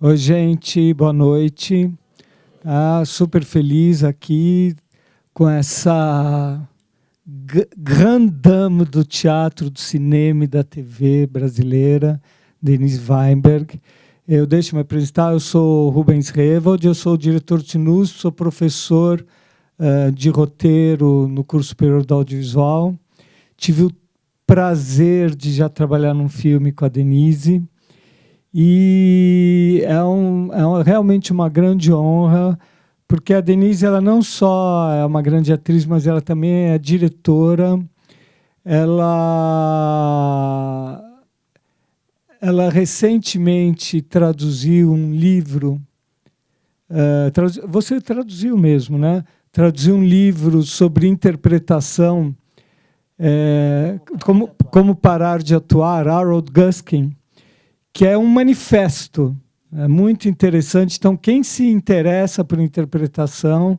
Oi, gente, boa noite. Super feliz aqui com essa grande dama do teatro, do cinema e da TV brasileira, Denise Weinberg. Eu deixo me apresentar, eu sou Rubens Revold, eu sou diretor de NUSP, sou professor de roteiro no curso superior do audiovisual. Tive o prazer de já trabalhar num filme com a Denise, e realmente uma grande honra, porque a Denise ela não só é uma grande atriz, mas ela também é diretora. Ela recentemente traduziu um livro, você traduziu mesmo, né? Traduziu um livro sobre interpretação, como parar de atuar, Harold Guskin, que é um manifesto, é muito interessante. Então, quem se interessa por interpretação,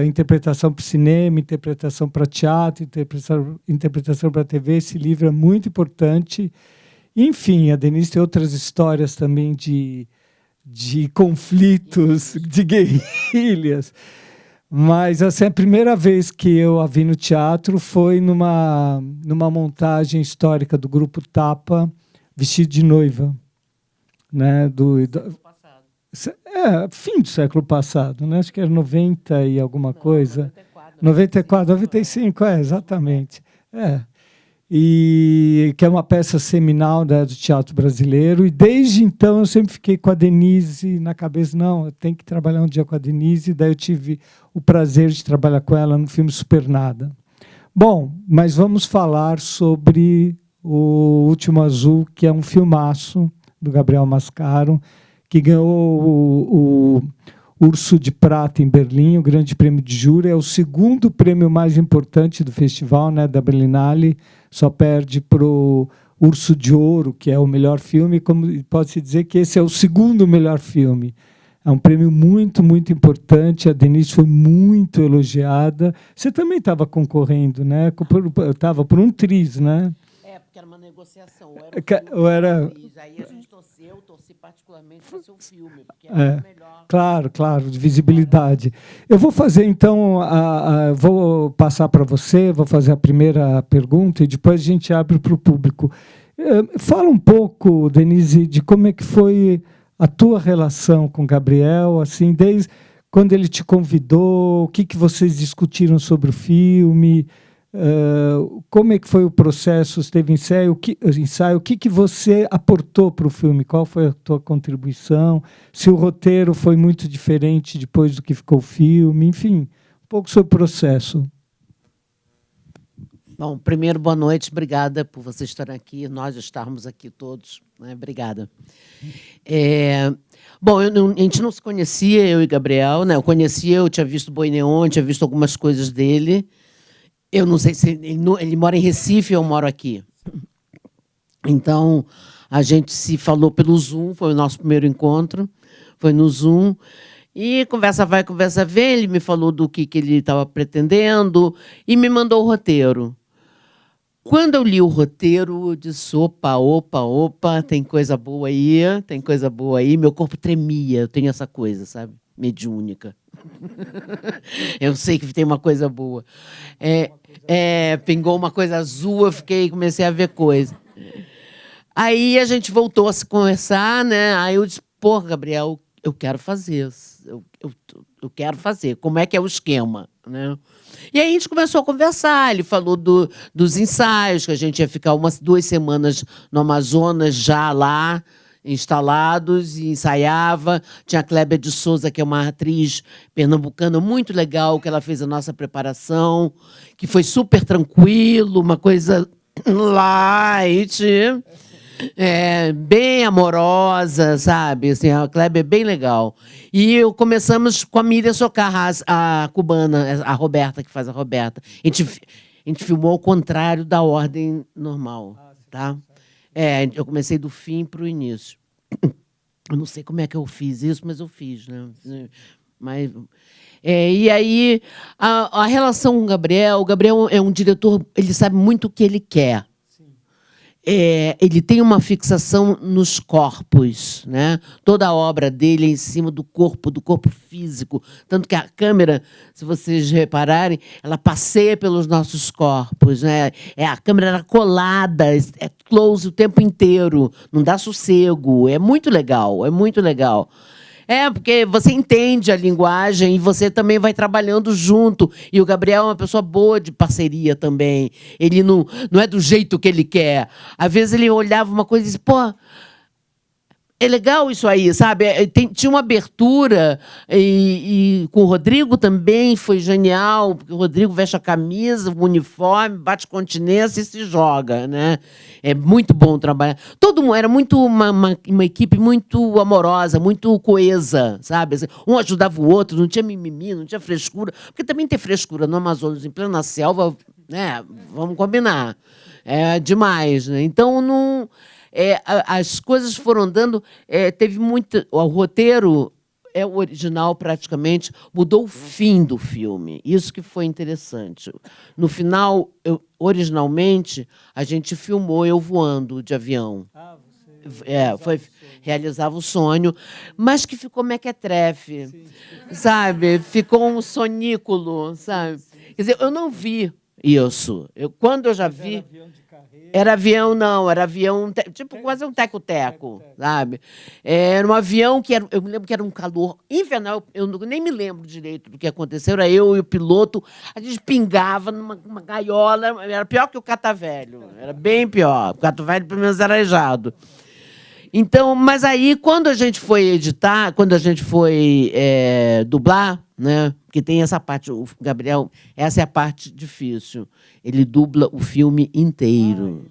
interpretação para cinema, interpretação para teatro, interpretação para TV, esse livro é muito importante. Enfim, a Denise tem outras histórias também de conflitos, de guerrilhas. Mas assim, a primeira vez que eu a vi no teatro foi numa montagem histórica do Grupo Tapa, Vestido de Noiva, né? Fim do século passado, né? Acho que era 90 e alguma coisa. 94, 95, exatamente. E que é uma peça seminal, né, do teatro brasileiro. E desde então eu sempre fiquei com a Denise na cabeça. Não, eu tenho que trabalhar um dia com a Denise. E daí eu tive o prazer de trabalhar com ela no filme Supernada. Bom, mas vamos falar sobre O Último Azul, que é um filmaço do Gabriel Mascaro, que ganhou o Urso de Prata em Berlim, o Grande Prêmio de Júri. É o segundo prêmio mais importante do festival, né, da Berlinale. Só perde para o Urso de Ouro, que é o melhor filme. Como pode-se dizer que esse é o segundo melhor filme. É um prêmio muito, muito importante. A Denise foi muito elogiada. Você também estava concorrendo, né? Estava por um triz, né? Porque era uma negociação. Ou era... Aí a gente torci particularmente para ser o filme, porque era o melhor. Claro, de visibilidade. Eu vou fazer, então, vou passar para você, vou fazer a primeira pergunta e depois a gente abre para o público. Fala um pouco, Denise, de como é que foi a tua relação com o Gabriel, assim, desde quando ele te convidou, o que vocês discutiram sobre o filme, como é que foi o processo, teve ensaio, o que você aportou para o filme, qual foi a tua contribuição, se o roteiro foi muito diferente depois do que ficou o filme, enfim, um pouco sobre o processo. Bom, primeiro, boa noite, obrigada por vocês estarem aqui, nós estarmos aqui todos, né? Obrigada. Bom, a gente não se conhecia, eu e Gabriel, né? Eu tinha visto Boi Neon, tinha visto algumas coisas dele. Eu não sei se ele mora em Recife ou eu moro aqui. Então, a gente se falou pelo Zoom, foi o nosso primeiro encontro, foi no Zoom. E conversa vai, conversa vem, ele me falou do que ele estava pretendendo e me mandou o roteiro. Quando eu li o roteiro, eu disse, opa, tem coisa boa aí, meu corpo tremia, eu tenho essa coisa, sabe, mediúnica. Eu sei que tem uma coisa boa. Pingou uma coisa azul, comecei a ver coisa. Aí a gente voltou a se conversar, né? Aí eu disse, pô, Gabriel, eu quero fazer. Eu quero fazer. Como é que é o esquema, né? E aí a gente começou a conversar. Ele falou dos ensaios, que a gente ia ficar 2 semanas no Amazonas, já lá, instalados, e ensaiava. Tinha a Clébia de Souza, que é uma atriz pernambucana muito legal, que ela fez a nossa preparação, que foi super tranquilo, uma coisa light, bem amorosa, sabe? Assim, a Clébia é bem legal. E começamos com a Miriam Socarra, a cubana, a Roberta, que faz a Roberta. A gente filmou ao contrário da ordem normal, tá? Eu comecei do fim para o início. Eu não sei como é que eu fiz isso, mas eu fiz, né? Mas, e aí, a relação com o Gabriel é um diretor, ele sabe muito o que ele quer. ele tem uma fixação nos corpos, né? Toda a obra dele é em cima do corpo físico. Tanto que a câmera, se vocês repararem, ela passeia pelos nossos corpos, né? A câmera era colada, é close o tempo inteiro, não dá sossego. É muito legal, é muito legal. Porque você entende a linguagem e você também vai trabalhando junto. E o Gabriel é uma pessoa boa de parceria também. Ele não é do jeito que ele quer. Às vezes ele olhava uma coisa e disse, pô, é legal isso aí, sabe? Tinha uma abertura, e com o Rodrigo também foi genial, porque o Rodrigo veste a camisa, o uniforme, bate continência e se joga, né? É muito bom trabalhar. Todo mundo era muito uma equipe muito amorosa, muito coesa, sabe? Um ajudava o outro, não tinha mimimi, não tinha frescura. Porque também ter frescura no Amazonas, em plena selva, né? Vamos combinar. É demais, né? Então, não... as coisas foram dando... teve muito... O roteiro é o original, praticamente, mudou o fim do filme. Isso que foi interessante. No final, originalmente, a gente filmou eu voando de avião. Realizava o sonho, mas que ficou mequetrefe, sabe? Ficou um sonículo, sabe? Quer dizer, eu não vi isso. Quando eu já vi... Era avião, não, era avião, tipo quase um teco-teco, sabe? Era um avião que eu me lembro que era um calor infernal, eu nem me lembro direito do que aconteceu, era eu e o piloto, a gente pingava numa gaiola, era pior que o Catavelho, era bem pior, o Catavelho pelo menos era arejado. Então, mas aí, quando a gente foi editar, quando a gente foi dublar, né? Porque tem essa parte, o Gabriel, essa é a parte difícil. Ele dubla o filme inteiro.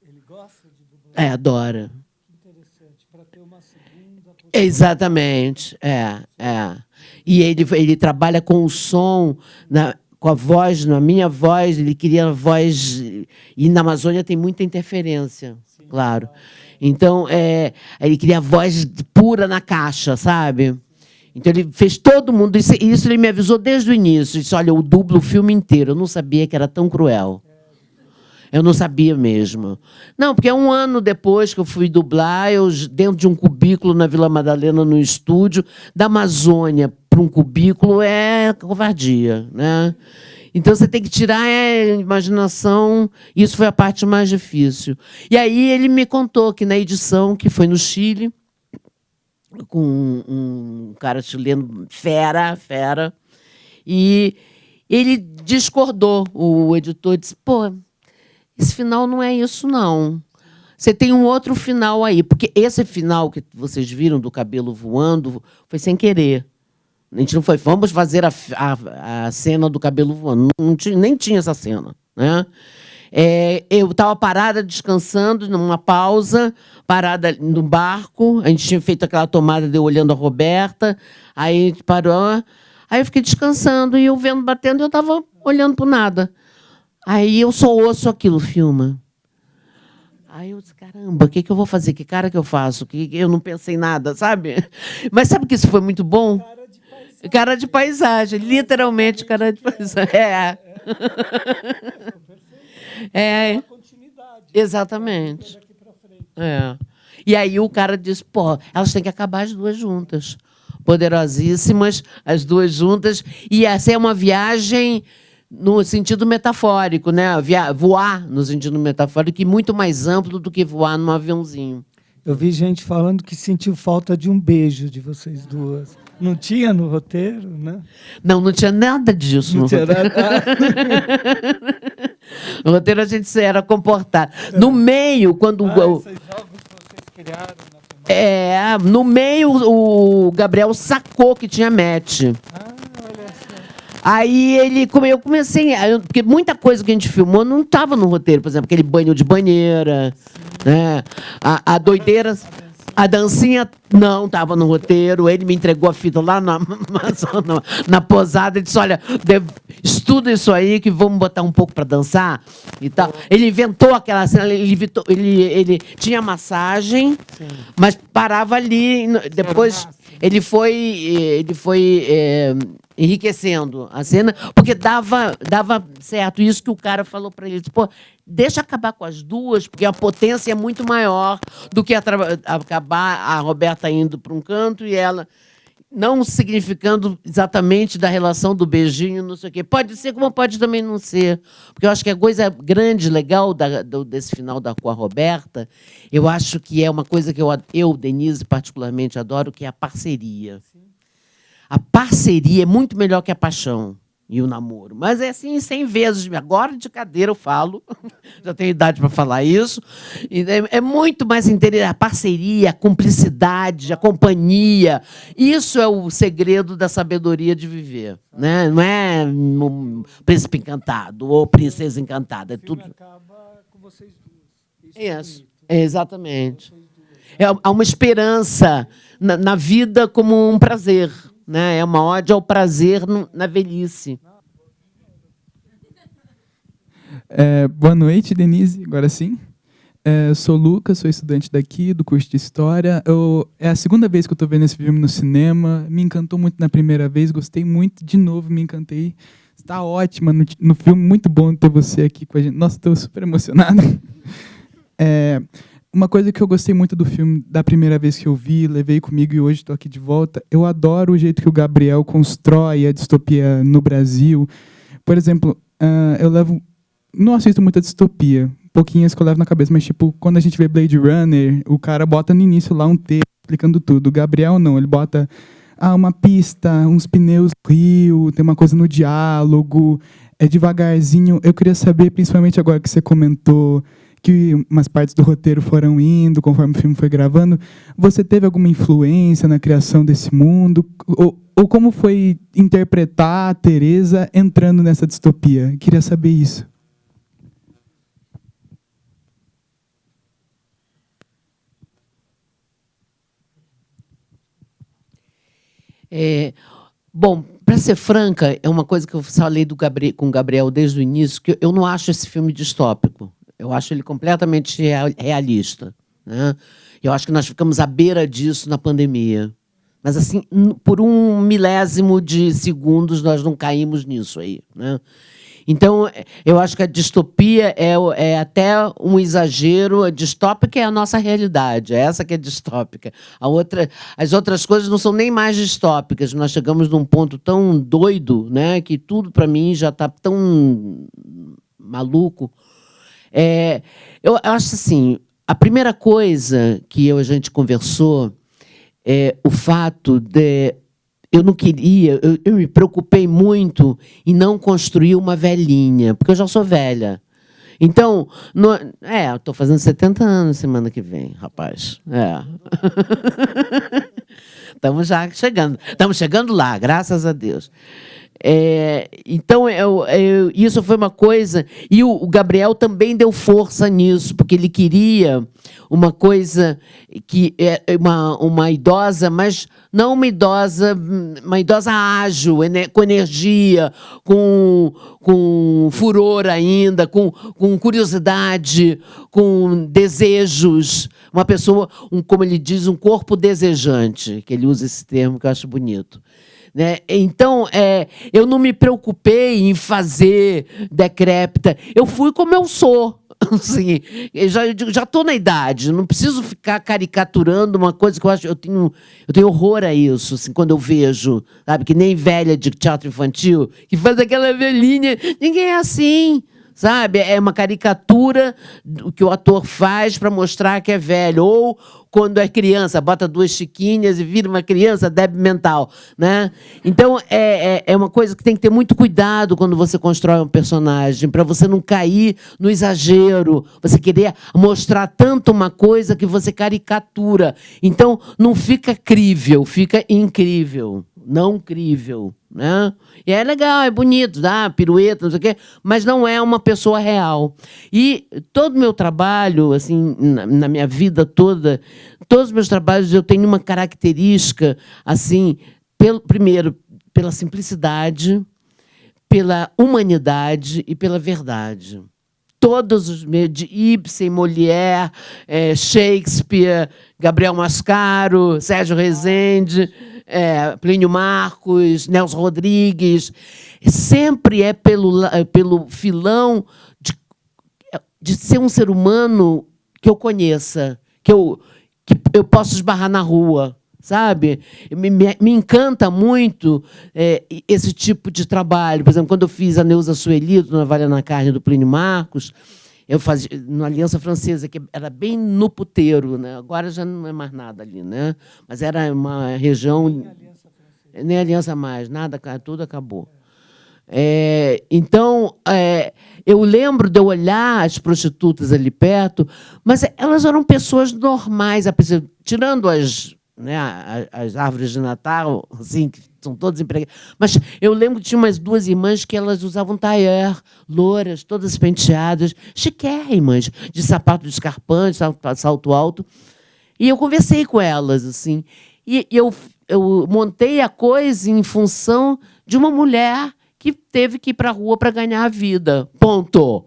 Ele gosta de dublar? Adora. Que interessante, para ter uma segunda... Exatamente, E ele trabalha com o som, com a voz, na minha voz, ele queria a voz... E na Amazônia tem muita interferência, sim, claro. Então, ele queria a voz pura na caixa, sabe? Então, ele fez todo mundo... Isso ele me avisou desde o início. Ele disse, olha, eu dublo o filme inteiro. Eu não sabia que era tão cruel. Eu não sabia mesmo. Não, porque 1 ano depois que eu fui dublar, eu dentro de um cubículo na Vila Madalena, no estúdio, da Amazônia para um cubículo é covardia, né? Então, você tem que tirar a imaginação. Isso foi a parte mais difícil. E aí ele me contou que na edição, que foi no Chile, com um cara chileno fera, e ele discordou. O editor disse, pô, esse final não é isso, não. Você tem um outro final aí, porque esse final que vocês viram do cabelo voando foi sem querer. A gente não foi, vamos fazer a cena do cabelo voando. Nem tinha essa cena, né? Eu estava parada, descansando, numa pausa, parada no barco. A gente tinha feito aquela tomada de eu olhando a Roberta. Aí a gente parou. Aí eu fiquei descansando e o vento batendo e eu estava olhando para o nada. Aí eu só ouço aquilo, filma. Aí eu disse, caramba, o que eu vou fazer? Que cara que eu faço? Que eu não pensei em nada, sabe? Mas sabe que isso foi muito bom? Cara de paisagem, literalmente cara de paisagem. Exatamente. E aí o cara disse, pô, elas têm que acabar as duas juntas. Poderosíssimas, as duas juntas. E essa é uma viagem no sentido metafórico, né? Voar no sentido metafórico, e muito mais amplo do que voar num aviãozinho. Eu vi gente falando que sentiu falta de um beijo de vocês duas. Não tinha no roteiro, né? Não tinha nada disso no roteiro. No roteiro a gente era comportado. No meio, quando... esses jogos que vocês criaram na filmagem. No meio, o Gabriel sacou que tinha match. Olha só. Aí eu comecei... Porque muita coisa que a gente filmou não estava no roteiro. Por exemplo, aquele banho de banheira, né? A doideira... A dancinha não estava no roteiro. Ele me entregou a fita lá na posada e disse, olha, estuda isso aí que vamos botar um pouco para dançar e tal. Ele inventou aquela cena, ele tinha massagem, sim, mas parava ali, depois ele foi enriquecendo a cena, porque dava certo. Isso que o cara falou para ele, pô, deixa acabar com as duas, porque a potência é muito maior do que acabar a Roberta indo para um canto e ela não significando exatamente da relação do beijinho, não sei o quê. Pode ser, como pode também não ser. Porque eu acho que a coisa grande, legal desse final com a Roberta, eu acho que é uma coisa que eu, Denise, particularmente adoro, que é a parceria. A parceria é muito melhor que a paixão e o namoro. Mas é assim, 100 vezes. Agora, de cadeira, eu falo. Já tenho idade para falar isso. É muito mais interessante. A parceria, a cumplicidade, a companhia. Isso é o segredo da sabedoria de viver. Né? Não é um príncipe encantado ou princesa encantada. É tudo. Acaba com vocês duas. Isso, exatamente. Há uma esperança na vida como um prazer. Né? É uma ode ao prazer na velhice. Boa noite, Denise. Agora sim. Sou Lucas, sou estudante daqui, do curso de História. É a segunda vez que eu estou vendo esse filme no cinema. Me encantou muito na primeira vez, gostei muito. De novo, me encantei. Está ótima no filme, muito bom ter você aqui com a gente. Nossa, estou super emocionado. Uma coisa que eu gostei muito do filme, da primeira vez que eu vi, levei comigo e hoje estou aqui de volta, eu adoro o jeito que o Gabriel constrói a distopia no Brasil. Por exemplo, não assisto muita distopia, pouquinhas que eu levo na cabeça, mas tipo, quando a gente vê Blade Runner, o cara bota no início lá um texto explicando tudo. O Gabriel não, ele bota uma pista, uns pneus no rio, tem uma coisa no diálogo, é devagarzinho. Eu queria saber, principalmente agora que você comentou que umas partes do roteiro foram indo conforme o filme foi gravando, você teve alguma influência na criação desse mundo? Ou como foi interpretar a Teresa entrando nessa distopia? Queria saber isso. Bom, para ser franca, é uma coisa que eu falei com o Gabriel desde o início, que eu não acho esse filme distópico. Eu acho ele completamente realista. Né? Eu acho que nós ficamos à beira disso na pandemia. Mas, assim, por 1 milésimo de segundos, nós não caímos nisso aí. Né? Então, eu acho que a distopia é até um exagero. A distópica é a nossa realidade, é essa que é distópica. As outras coisas não são nem mais distópicas. Nós chegamos num ponto tão doido, né, que tudo, para mim, já está tão maluco. Eu acho assim, a primeira coisa que a gente conversou é o fato de eu não queria, eu me preocupei muito em não construir uma velhinha, porque eu já sou velha. Então, estou fazendo 70 anos semana que vem, rapaz. Estamos já chegando. Estamos chegando lá, graças a Deus. Então, isso foi uma coisa... E o Gabriel também deu força nisso, porque ele queria uma coisa que é uma idosa, mas não uma idosa ágil, com energia, com furor ainda, com curiosidade, com desejos. Uma pessoa, como ele diz, um corpo desejante, que ele usa esse termo que eu acho bonito. Né? Então, eu não me preocupei em fazer decrépita. Eu fui como eu sou. Assim, já estou na idade, não preciso ficar caricaturando uma coisa que eu acho. Eu tenho horror a isso, assim, quando eu vejo, sabe, que nem velha de teatro infantil, que faz aquela velhinha. Ninguém é assim. Sabe? É uma caricatura que o ator faz para mostrar que é velho. Ou, quando é criança, bota 2 chiquinhas e vira uma criança débil mental. Né? Então, é uma coisa que tem que ter muito cuidado quando você constrói um personagem, para você não cair no exagero, você querer mostrar tanto uma coisa que você caricatura. Então, não fica crível, fica incrível, não crível. Né? E é legal, é bonito, dá pirueta, não sei o quê, mas não é uma pessoa real. E todo o meu trabalho, assim, na minha vida toda, todos os meus trabalhos, eu tenho uma característica, assim, primeiro, pela simplicidade, pela humanidade e pela verdade. todos os meios, de Ibsen, Molière, Shakespeare, Gabriel Mascaro, Sérgio Rezende, Plínio Marcos, Nelson Rodrigues. Sempre é pelo filão de ser um ser humano que eu conheça, que eu posso esbarrar na rua, sabe? Me encanta muito esse tipo de trabalho. Por exemplo, quando eu fiz a Neuza Suelito, na Valha na Carne, do Plínio Marcos, eu fazia na Aliança Francesa, que era bem no puteiro, né? Agora já não é mais nada ali, né? Mas era uma região... Nem aliança mais, nada, tudo acabou. Então, eu lembro de eu olhar as prostitutas ali perto, mas elas eram pessoas normais, tirando as árvores de Natal, assim, que são todas empregadas. Mas eu lembro que tinha umas 2 irmãs que elas usavam tailleur, louras, todas penteadas, chiquérrimas, de sapato escarpante, salto alto. E eu conversei com elas, assim, e eu montei a coisa em função de uma mulher que teve que ir para a rua para ganhar a vida. Ponto.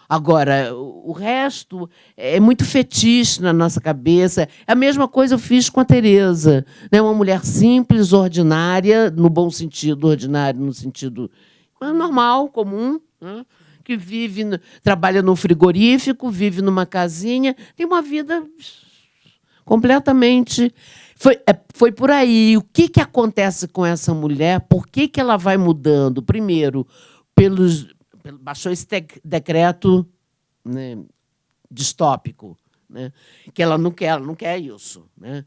Agora, o resto é muito fetiche na nossa cabeça. A mesma coisa eu fiz com a Tereza, né? Uma mulher simples, ordinária, no bom sentido, ordinário no sentido normal, comum, né? Que trabalha num frigorífico, vive numa casinha, tem uma vida completamente... Foi por aí. O que acontece com essa mulher? Por que ela vai mudando? Primeiro, baixou esse decreto, né, distópico, né, que ela não quer isso, né?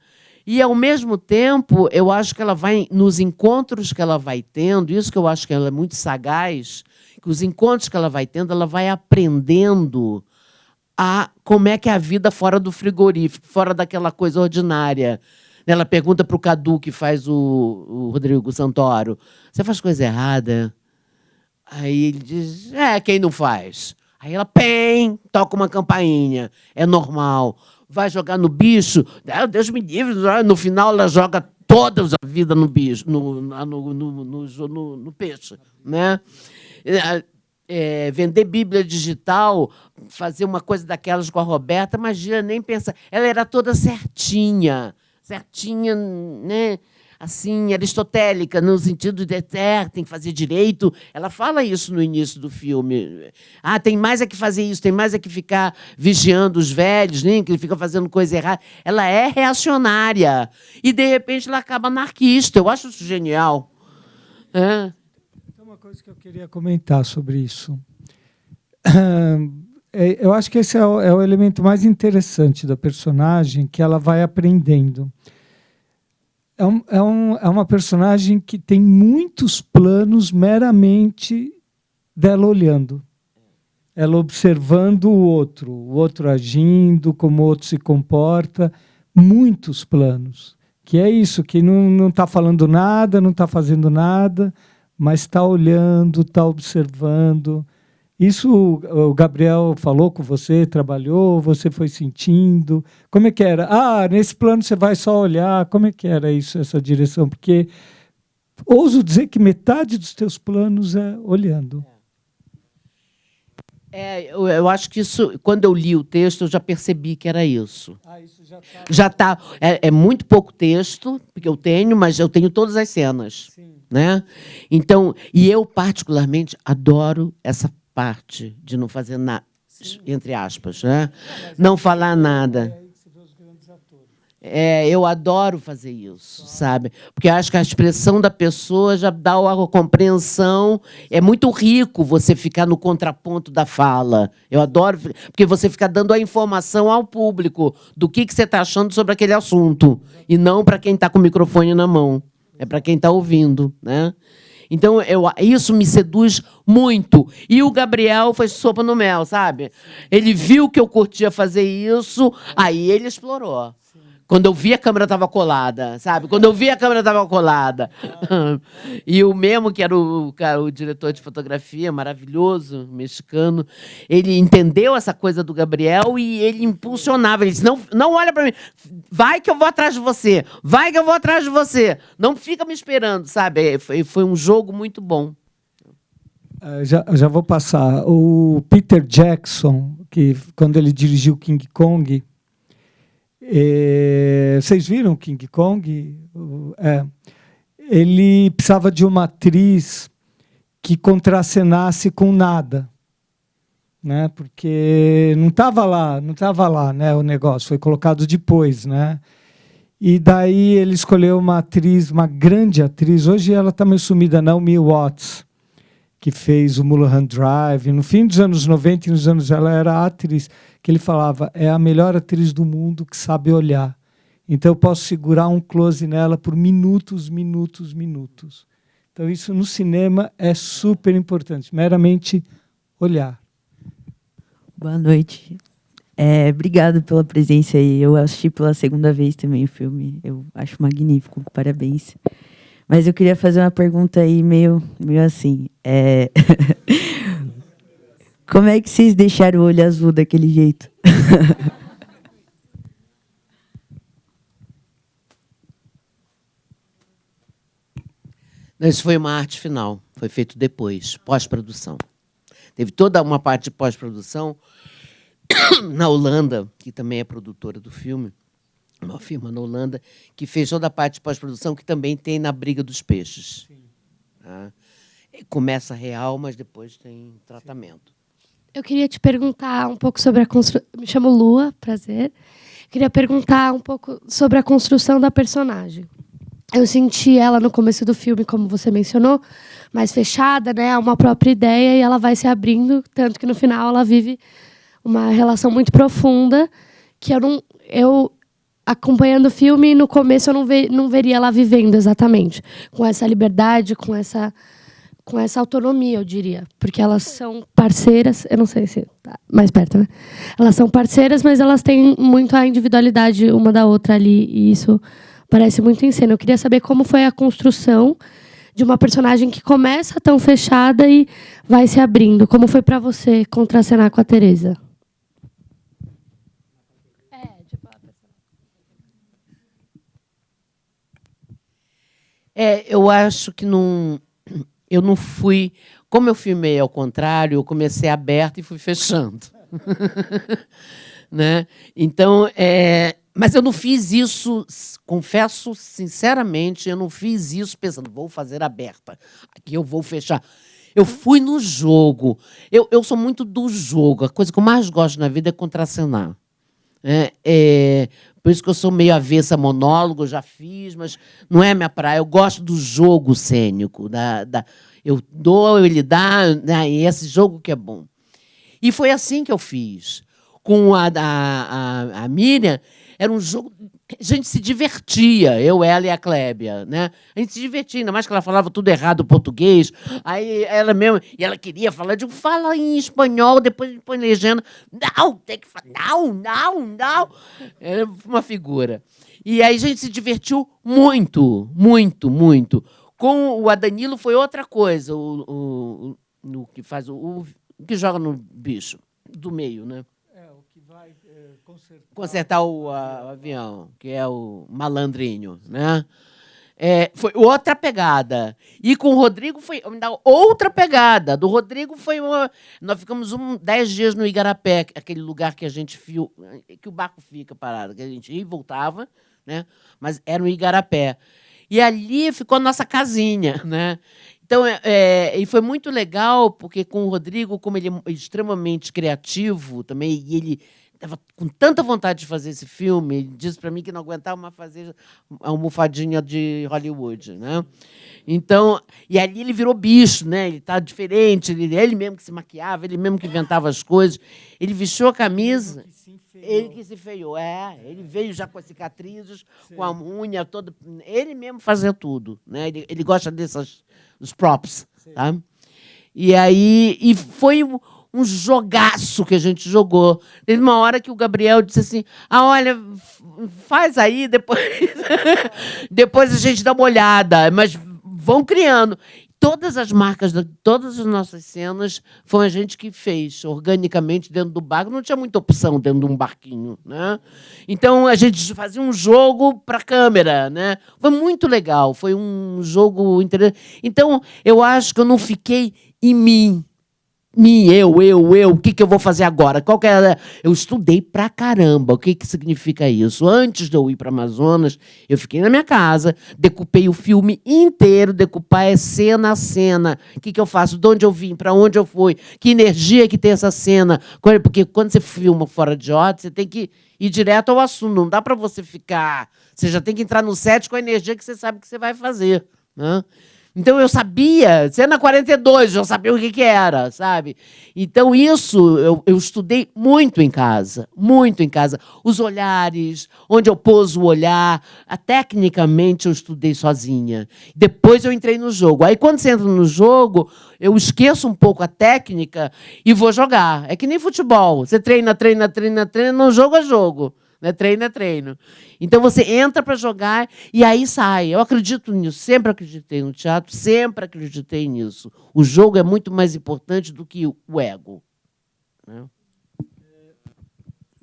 E, ao mesmo tempo, eu acho que ela vai, nos encontros que ela vai tendo, isso que eu acho que ela é muito sagaz, que os encontros que ela vai tendo, ela vai aprendendo como é que é a vida fora do frigorífico, fora daquela coisa ordinária. Ela pergunta para o Cadu, que faz o Rodrigo Santoro, você faz coisa errada? Aí ele diz, quem não faz? Aí ela, toca uma campainha, é normal. Vai jogar no bicho, Deus me livre, no final ela joga toda a vida no bicho, no peixe, né? Vender Bíblia digital, fazer uma coisa daquelas com a Roberta, imagina, nem pensar. Ela era toda certinha, né? Assim, aristotélica, no sentido de tem que fazer direito. Ela fala isso no início do filme. Tem mais é que fazer isso, tem mais é que ficar vigiando os velhos, né? Que ele fica fazendo coisa errada. Ela é reacionária. E, de repente, ela acaba anarquista. Eu acho isso genial. Tem uma coisa que eu queria comentar sobre isso. Eu acho que esse é o elemento mais interessante da personagem, que ela vai aprendendo. É uma personagem que tem muitos planos meramente dela olhando. Ela observando o outro agindo, como o outro se comporta. Muitos planos. Que é isso, que não está falando nada, não está fazendo nada, mas está olhando, está observando. Isso o Gabriel falou com você, trabalhou, você foi sentindo. Como é que era? Nesse plano você vai só olhar. Como é que era isso, essa direção? Porque ouso dizer que metade dos teus planos é olhando. Eu acho que isso, quando eu li o texto, eu já percebi que era isso. Isso já está. É muito pouco texto, porque eu tenho, mas eu tenho todas as cenas. Sim. Né? Então, e eu, particularmente, adoro essa parte de não fazer nada, entre aspas, né? Não falar nada. Eu adoro fazer isso, sabe? Porque eu acho que a expressão da pessoa já dá a compreensão. É muito rico você ficar no contraponto da fala. Eu adoro, porque você fica dando a informação ao público do que você está achando sobre aquele assunto, e não para quem está com o microfone na mão. É para quem está ouvindo, né? Então, isso me seduz muito. E o Gabriel foi sopa no mel, sabe? Ele viu que eu curtia fazer isso, aí ele explorou. Quando eu vi, a câmera estava colada, sabe? Quando eu vi, a câmera estava colada. E o Memo, que era o diretor de fotografia, maravilhoso, mexicano, ele entendeu essa coisa do Gabriel e ele impulsionava. Ele disse, não olha para mim, vai que eu vou atrás de você, vai que eu vou atrás de você. Não fica me esperando, sabe? Foi um jogo muito bom. Já vou passar. O Peter Jackson, que quando ele dirigiu King Kong, vocês viram King Kong? Ele precisava de uma atriz que contracenasse com nada, né? Porque não estava lá, né? O negócio foi colocado depois, né? E daí ele escolheu uma atriz, uma grande atriz. Hoje ela está meio sumida, Naomi Watts, que fez o Mulholland Drive. No fim dos anos 90 e nos anos ela era a atriz que ele falava, é a melhor atriz do mundo que sabe olhar. Então eu posso segurar um close nela por minutos. Então isso no cinema é super importante, meramente olhar. Boa noite. Obrigado pela presença aí. Eu assisti pela segunda vez também o filme. Eu acho magnífico, parabéns. Mas eu queria fazer uma pergunta aí meio assim. Como é que vocês deixaram o olho azul daquele jeito? Isso foi uma arte final, foi feito depois, pós-produção. Teve toda uma parte de pós-produção na Holanda, que também é produtora do filme, uma firma na Holanda, que fez toda a parte de pós-produção, que também tem na Briga dos Peixes. Tá? Começa real, mas depois tem tratamento. Eu queria te perguntar um pouco sobre a construção. Me chamo Lua, prazer. Queria perguntar um pouco sobre a construção da personagem. Eu senti ela no começo do filme, como você mencionou, mais fechada, né, uma própria ideia, e ela vai se abrindo, tanto que no final ela vive uma relação muito profunda, que eu acompanhando o filme, no começo eu não veria ela vivendo exatamente, com essa liberdade, com essa autonomia, eu diria. Porque elas são parceiras, eu não sei se tá mais perto, né? Elas são parceiras, mas elas têm muito a individualidade uma da outra ali, e isso parece muito em cena. Eu queria saber como foi a construção de uma personagem que começa tão fechada e vai se abrindo. Como foi para você contracenar com a Teresa? Eu acho que eu não fui... Como eu filmei ao contrário, eu comecei aberto e fui fechando. Né? Então, mas eu não fiz isso, confesso sinceramente, eu não fiz isso pensando, vou fazer aberta, aqui eu vou fechar. Eu fui no jogo. Eu sou muito do jogo. A coisa que eu mais gosto na vida é contracenar. Por isso que eu sou meio avessa a monólogo, já fiz, mas não é minha praia. Eu gosto do jogo cênico. Eu dou, ele dá, né, e esse jogo que é bom. E foi assim que eu fiz. Com a Miriam, era um jogo... A gente se divertia, eu, ela e a Clébia, né? A gente se divertia, ainda mais que ela falava tudo errado português. Aí ela mesmo... E ela queria falar, fala em espanhol, depois põe legenda. Não, tem que falar... Não. Era uma figura. E aí a gente se divertiu muito. Com o Adanilo foi outra coisa, o que faz o que joga no bicho, do meio, né? O que vai consertar o avião, que é o malandrinho, né? Foi outra pegada. E com o Rodrigo foi outra pegada. Do Rodrigo foi nós ficamos 10 dias no Igarapé, aquele lugar que a gente que o barco fica parado, que a gente ia e voltava, né? Mas era no Igarapé. E ali ficou a nossa casinha, né? Então, e foi muito legal, porque com o Rodrigo, como ele é extremamente criativo também, e ele estava com tanta vontade de fazer esse filme, ele disse para mim que não aguentava mais fazer a almofadinha de Hollywood, né? Então, e ali ele virou bicho, né? Ele está diferente, ele mesmo que se maquiava, ele mesmo que inventava as coisas. Ele vestiu a camisa... Ele que se feiou, ele veio já com as cicatrizes, sim, com a unha toda, ele mesmo fazia tudo, né? Ele gosta dos props, tá? E aí foi um jogaço que a gente jogou. Teve uma hora que o Gabriel disse assim, olha, faz aí, depois a gente dá uma olhada, mas vão criando. Todas as marcas, todas as nossas cenas, foi a gente que fez, organicamente, dentro do barco. Não tinha muita opção dentro de um barquinho, né? Então, a gente fazia um jogo para a câmera, né? Foi muito legal, foi um jogo interessante. Então, eu acho que eu não fiquei em mim. Eu, o que eu vou fazer agora? Qual que é? Eu estudei pra caramba. O que significa isso? Antes de eu ir para Amazonas, eu fiquei na minha casa, decupei o filme inteiro, decupar é cena a cena. O que eu faço? De onde eu vim? Para onde eu fui? Que energia que tem essa cena? Porque quando você filma fora de ordem, você tem que ir direto ao assunto. Não dá para você ficar... Você já tem que entrar no set com a energia que você sabe que você vai fazer, né? Então, eu sabia, cena 42, eu sabia o que era, sabe? Então, isso eu estudei muito em casa, muito em casa. Os olhares, onde eu pôs o olhar, tecnicamente eu estudei sozinha. Depois eu entrei no jogo. Aí, quando você entra no jogo, eu esqueço um pouco a técnica e vou jogar. É que nem futebol. Você treina, no jogo é jogo. Né? Treino é treino. Então, você entra para jogar e aí sai. Eu acredito nisso. Sempre acreditei no teatro, sempre acreditei nisso. O jogo é muito mais importante do que o ego. Né?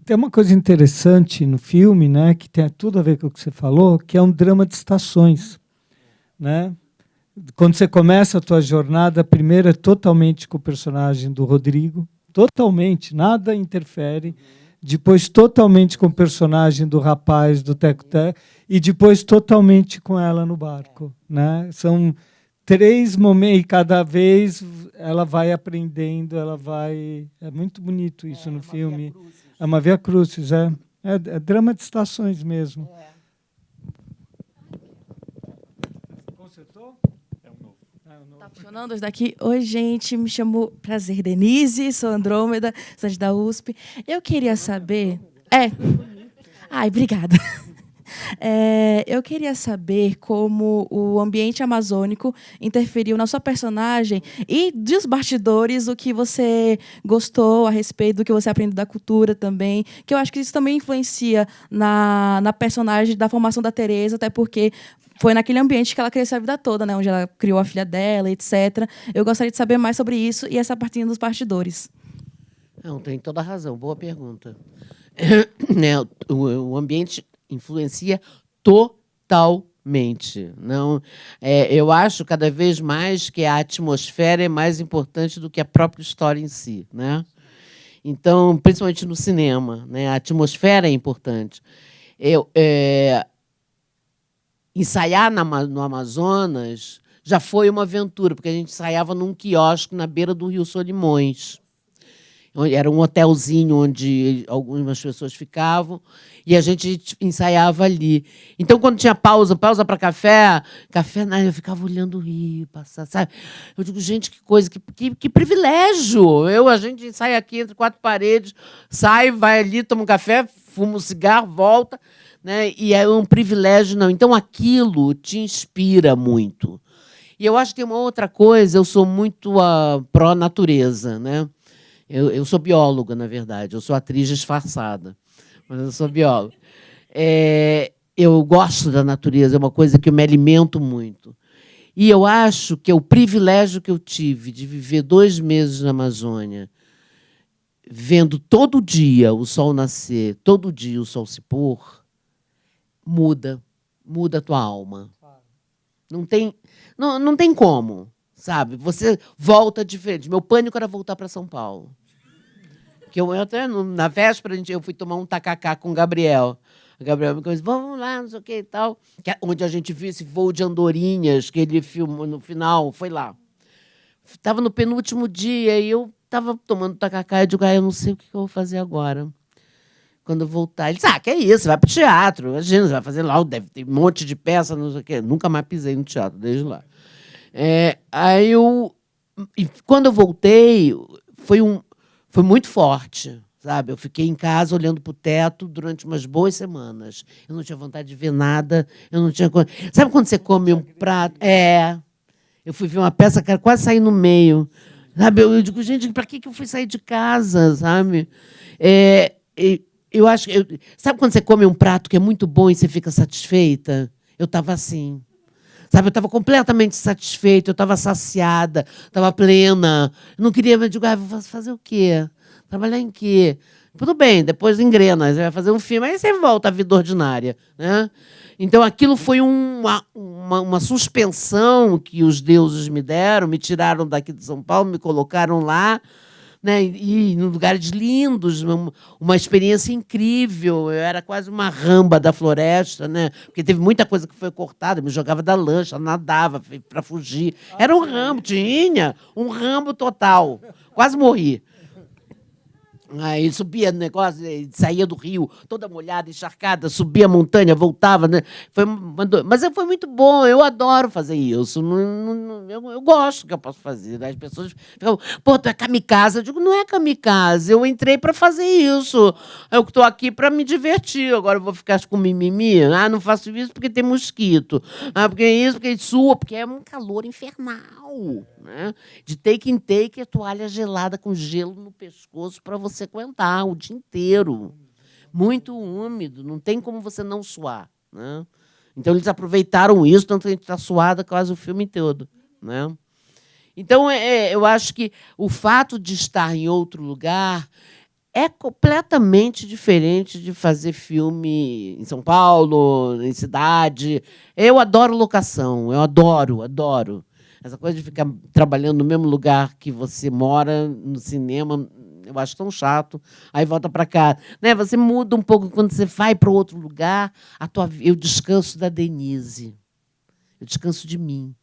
Tem uma coisa interessante no filme, né, que tem tudo a ver com o que você falou, que é um drama de estações. Né? Quando você começa a tua jornada, a primeira é totalmente com o personagem do Rodrigo. Totalmente, nada interfere. Depois totalmente com o personagem do rapaz do Teco-Teco e depois totalmente com ela no barco, né? São 3 momentos e cada vez ela vai aprendendo, ela vai... É muito bonito isso no filme. É uma via crucis, é drama de estações mesmo. Consertou? Tá funcionando hoje daqui? Oi, gente, me chamo Prazer Denise, sou Andrômeda, estudante da USP. Eu queria saber... Ai, obrigada. Eu queria saber como o ambiente amazônico interferiu na sua personagem e dos bastidores, o que você gostou a respeito do que você aprendeu da cultura também, que eu acho que isso também influencia na personagem da formação da Teresa, até porque foi naquele ambiente que ela cresceu a vida toda, né, onde ela criou a filha dela, etc. Eu gostaria de saber mais sobre isso e essa partinha dos bastidores. Não, tem toda a razão. Boa pergunta. O ambiente influencia totalmente. Não, eu acho cada vez mais que a atmosfera é mais importante do que a própria história em si, né? Então, principalmente no cinema, né? A atmosfera é importante. Ensaiar no Amazonas já foi uma aventura, porque a gente ensaiava num quiosque na beira do Rio Solimões. Era um hotelzinho onde algumas pessoas ficavam e a gente ensaiava ali. Então, quando tinha pausa para café, eu ficava olhando o rio passar, sabe? Eu digo, gente, que coisa, que privilégio! A gente ensaia aqui entre 4 paredes, sai, vai ali, toma um café, fuma um cigarro, volta, né? E é um privilégio, não. Então, aquilo te inspira muito. E eu acho que tem uma outra coisa, eu sou muito pró-natureza, né? Eu sou bióloga, na verdade. Eu sou atriz disfarçada, mas eu sou bióloga. Eu gosto da natureza, é uma coisa que eu me alimento muito. E eu acho que é o privilégio que eu tive de viver 2 meses na Amazônia, vendo todo dia o sol nascer, todo dia o sol se pôr, muda a tua alma. Não tem como. Sabe? Você volta diferente. Meu pânico era voltar para São Paulo. Que eu até na véspera eu fui tomar um tacacá com o Gabriel. O Gabriel me disse, vamos lá, não sei o que e tal. Onde a gente viu esse voo de andorinhas que ele filmou no final, foi lá. Estava no penúltimo dia e eu estava tomando tacacá e digo, eu não sei o que eu vou fazer agora. Quando eu voltar, ele disse, que é isso, vai para o teatro. Imagina, você vai fazer lá, deve ter um monte de peça, não sei o quê. Nunca mais pisei no teatro, desde lá. Quando eu voltei, foi muito forte, sabe? Eu fiquei em casa olhando para o teto durante umas boas semanas. Eu não tinha vontade de ver nada. Eu não tinha. Sabe quando você come um prato? Eu fui ver uma peça que quase saí no meio, sabe? Eu digo, gente, para que eu fui sair de casa, sabe? Eu acho que sabe quando você come um prato que é muito bom e você fica satisfeita? Eu estava assim. Sabe, eu estava completamente satisfeita, eu estava saciada, estava plena. Eu não queria, mas digo, vou fazer o quê? Trabalhar em quê? Tudo bem, depois engrena, você vai fazer um filme, aí você volta à vida ordinária, né? Então, aquilo foi uma suspensão que os deuses me deram, me tiraram daqui de São Paulo, me colocaram lá, né? E em lugares lindos, uma experiência incrível. Eu era quase uma ramba da floresta, né? Porque teve muita coisa que foi cortada, me jogava da lancha, nadava para fugir. Era um rambo, tinha um rambo total. Quase morri. Aí subia no negócio, saía do rio, toda molhada, encharcada, subia a montanha, voltava. Né? Mas foi muito bom, eu adoro fazer isso. Eu gosto que eu posso fazer. As pessoas ficam, pô, tu é kamikaze. Eu digo, não é kamikaze, eu entrei para fazer isso. Eu estou aqui para me divertir, agora eu vou ficar com mimimi. Ah, não faço isso porque tem mosquito. Ah, porque isso, porque sua, porque é um calor infernal. Né? De take in take, a toalha gelada com gelo no pescoço para você aguentar o dia inteiro. Muito úmido, não tem como você não suar. Né? Então, eles aproveitaram isso, tanto que a gente está suada quase o filme todo. Né? Então, eu acho que o fato de estar em outro lugar é completamente diferente de fazer filme em São Paulo, em cidade. Eu adoro locação, eu adoro. Essa coisa de ficar trabalhando no mesmo lugar que você mora, no cinema, eu acho tão chato. Aí volta para cá. Né? Você muda um pouco quando você vai para outro lugar. Eu descanso da Denise. Eu descanso de mim.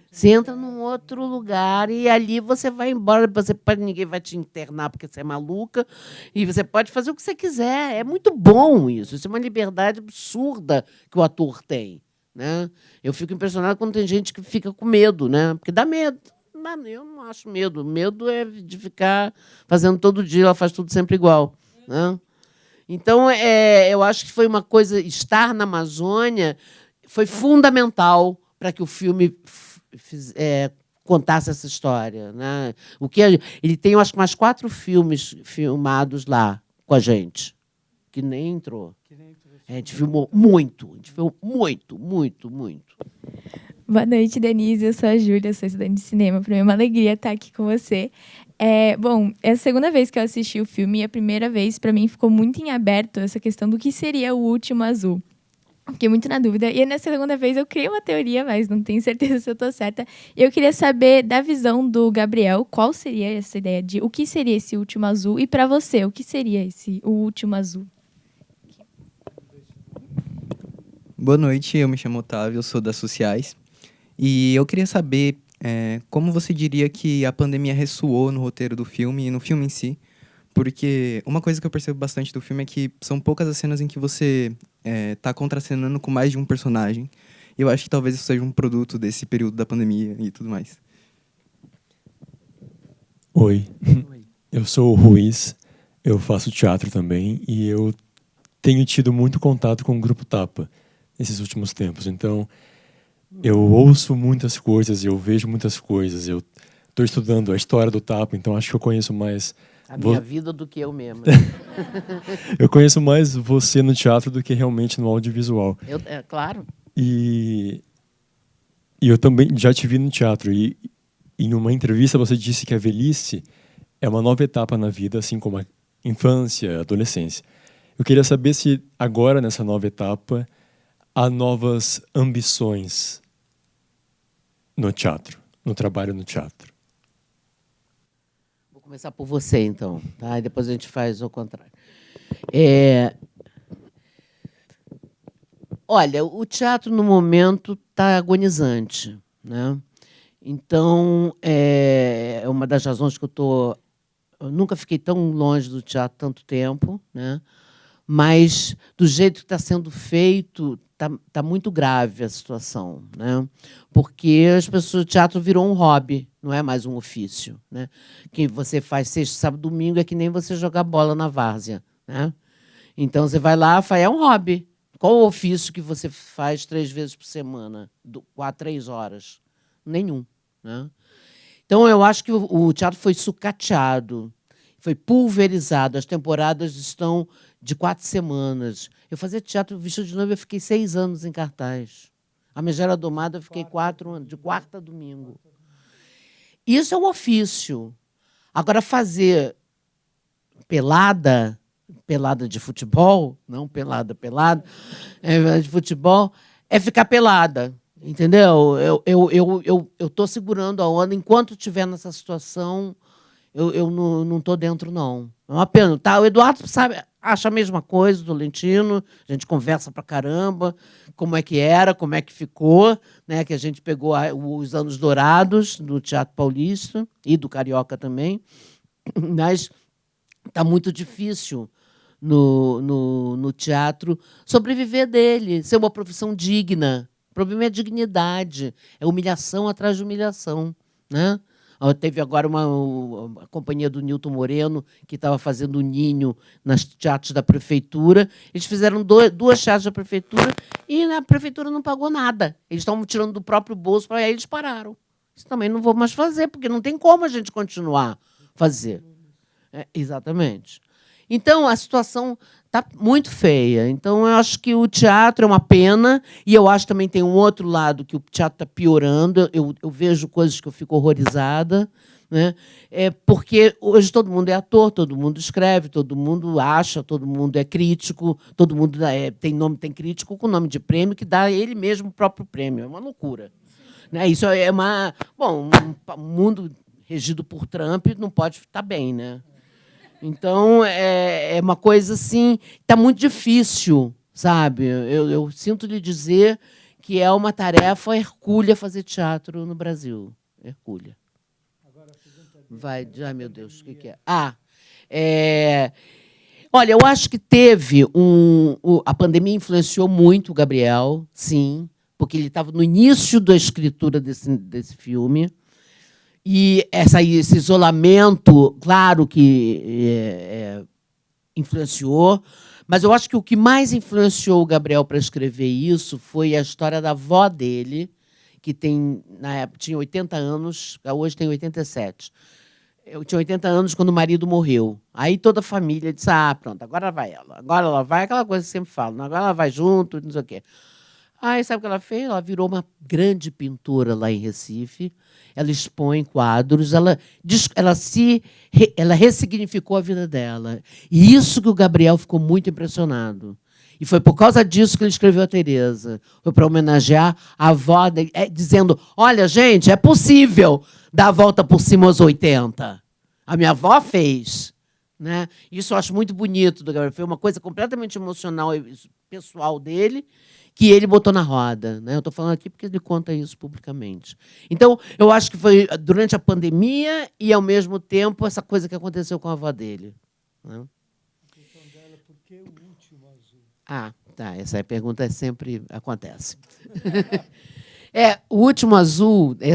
Você entra num outro lugar e ali você vai embora. Ninguém vai te internar porque você é maluca. E você pode fazer o que você quiser. É muito bom isso. Isso é uma liberdade absurda que o ator tem. Né? Eu fico impressionado quando tem gente que fica com medo, né? Porque dá medo. Eu não acho medo. Medo é de ficar fazendo todo dia, ela faz tudo sempre igual. Né? Então, eu acho que foi uma coisa. Estar na Amazônia foi fundamental para que o filme contasse essa história. Né? Ele tem, eu acho, mais 4 filmes filmados lá com a gente, que nem entrou. A gente filmou muito. Boa noite, Denise. Eu sou a Júlia, sou estudante de cinema. Para mim é uma alegria estar aqui com você. Bom, é a segunda vez que eu assisti o filme e a primeira vez, para mim, ficou muito em aberto essa questão do que seria o Último Azul. Fiquei muito na dúvida. E nessa segunda vez eu criei uma teoria, mas não tenho certeza se eu estou certa. E eu queria saber, da visão do Gabriel, qual seria essa ideia de o que seria esse Último Azul? E para você, o que seria o Último Azul? Boa noite, eu me chamo Otávio, eu sou das sociais. E eu queria saber como você diria que a pandemia ressoou no roteiro do filme e no filme em si. Porque uma coisa que eu percebo bastante do filme é que são poucas as cenas em que você está contracenando com mais de um personagem. E eu acho que talvez isso seja um produto desse período da pandemia e tudo mais. Oi, eu sou o Ruiz, eu faço teatro também e eu tenho tido muito contato com o Grupo Tapa nesses últimos tempos. Então, eu ouço muitas coisas, eu vejo muitas coisas, eu estou estudando a história do Tapa, então acho que eu conheço mais a minha vida do que eu mesma. Eu conheço mais você no teatro do que realmente no audiovisual. Claro. E eu também já te vi no teatro. E em uma entrevista você disse que a velhice é uma nova etapa na vida, assim como a infância, a adolescência. Eu queria saber se agora, nessa nova etapa, há novas ambições no teatro, no trabalho no teatro. Vou começar por você, então, tá? E depois a gente faz o contrário. Olha, o teatro, no momento, está agonizante. Né? Então, é uma das razões que eu nunca fiquei tão longe do teatro tanto tempo, né? Mas, do jeito que está sendo feito, tá muito grave a situação. Né? Porque o teatro virou um hobby, não é mais um ofício. Né? Que você faz sexta, sábado, domingo, é que nem você jogar bola na várzea. Né? Então, você vai lá, é um hobby. Qual o ofício que você faz 3 vezes por semana, 3 horas? Nenhum. Né? Então, eu acho que o teatro foi sucateado, foi pulverizado. As temporadas estão de 4 semanas. Eu fazia teatro Vestido de Noiva, eu fiquei 6 anos em cartaz. A Megera Domada, eu fiquei 4 anos, de quarta a domingo. Isso é um ofício. Agora, fazer pelada, pelada de futebol, não pelada, de futebol, é ficar pelada, entendeu? Eu tô segurando a onda enquanto estiver nessa situação. Eu não estou dentro, não. É uma pena. Tá, o Eduardo sabe, acha a mesma coisa do Tolentino, a gente conversa pra caramba, como é que era, como é que ficou, né? Que a gente pegou os anos dourados do Teatro Paulista e do Carioca também, mas está muito difícil no teatro sobreviver dele, ser uma profissão digna. O problema é a dignidade, é humilhação atrás de humilhação, né? Teve agora a companhia do Nilton Moreno, que estava fazendo o Ninho nas teatros da prefeitura. Eles fizeram duas teatros da prefeitura e a prefeitura não pagou nada. Eles estavam tirando do próprio bolso, aí eles pararam. Isso também não vou mais fazer, porque não tem como a gente continuar a fazer. Exatamente. Então, a situação está muito feia. Então, eu acho que o teatro é uma pena, e eu acho que também tem um outro lado, que o teatro está piorando. Eu vejo coisas que eu fico horrorizada, né? Porque hoje todo mundo é ator, todo mundo escreve, todo mundo acha, todo mundo é crítico, todo mundo tem crítico com nome de prêmio, que dá ele mesmo o próprio prêmio. É uma loucura. Né? Isso é uma... Bom, um mundo regido por Trump não pode estar bem, né? Então, é uma coisa assim, está muito difícil, sabe? Eu sinto lhe dizer que é uma tarefa hercúlea fazer teatro no Brasil. Hercúlea. Vai, ai, meu Deus, o que é? Olha, eu acho que teve a pandemia influenciou muito o Gabriel, sim, porque ele estava no início da escritura desse filme. E esse isolamento, claro que influenciou, mas eu acho que o que mais influenciou o Gabriel para escrever isso foi a história da avó dele, que na época tinha 80 anos, hoje tem 87. Eu tinha 80 anos quando o marido morreu. Aí toda a família disse, pronto, agora vai ela. Agora ela vai, aquela coisa que eu sempre falo, agora ela vai junto, não sei o quê. Aí sabe o que ela fez? Ela virou uma grande pintora lá em Recife. Ela expõe quadros, ela ressignificou a vida dela. E isso que o Gabriel ficou muito impressionado. E foi por causa disso que ele escreveu a Teresa. Foi para homenagear a avó, dizendo, olha, gente, é possível dar a volta por cima aos 80. A minha avó fez. Né? Isso eu acho muito bonito do Gabriel. Foi uma coisa completamente emocional e pessoal dele, que ele botou na roda. Né? Eu estou falando aqui porque ele conta isso publicamente. Então, eu acho que foi durante a pandemia e, ao mesmo tempo, essa coisa que aconteceu com a avó dele. Né? A questão dela, por que o último azul? Tá. Essa pergunta sempre acontece. O Último Azul é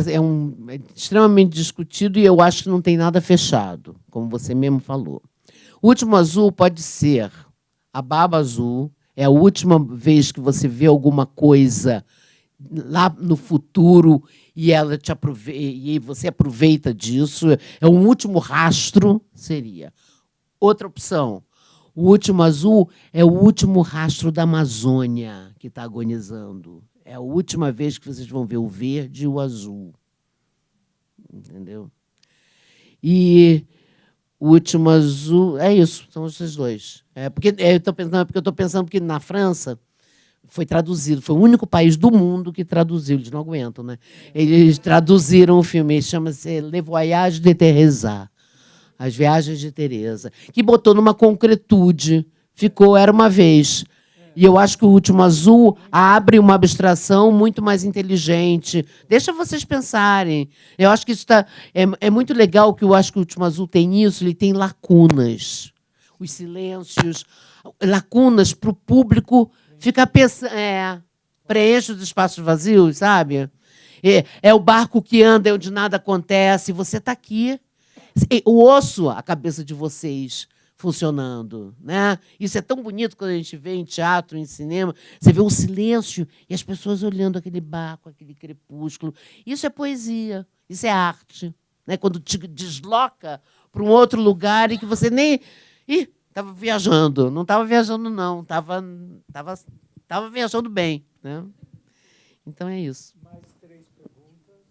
extremamente discutido e eu acho que não tem nada fechado, como você mesmo falou. O Último Azul pode ser a Baba Azul, é a última vez que você vê alguma coisa lá no futuro e e você aproveita disso. É um último rastro, seria. Outra opção, o Último Azul é o último rastro da Amazônia que está agonizando. É a última vez que vocês vão ver o verde e o azul. Entendeu? E o Último Azul... É isso, são esses dois. Porque eu estou pensando que na França foi traduzido, foi o único país do mundo que traduziu, eles não aguentam, né? Eles traduziram o filme, chama-se Le Voyage de Teresa, As Viagens de Teresa, que botou numa concretude, era uma vez. E eu acho que o Último Azul abre uma abstração muito mais inteligente. Deixa vocês pensarem. Eu acho que isso é muito legal, que eu acho que o Último Azul tem isso, ele tem lacunas. Os silêncios, lacunas para o público ficar pensando. Preenche os espaços vazios, sabe? É o barco que anda onde nada acontece. Você está aqui. Eu ouço a cabeça de vocês funcionando, né? Isso é tão bonito quando a gente vê em teatro, em cinema. Você vê o silêncio e as pessoas olhando aquele barco, aquele crepúsculo. Isso é poesia, isso é arte, né? Quando te desloca para um outro lugar e que você nem... Estava viajando. Não estava viajando, não. Estava viajando bem, né? Então é isso. Mais 3 perguntas.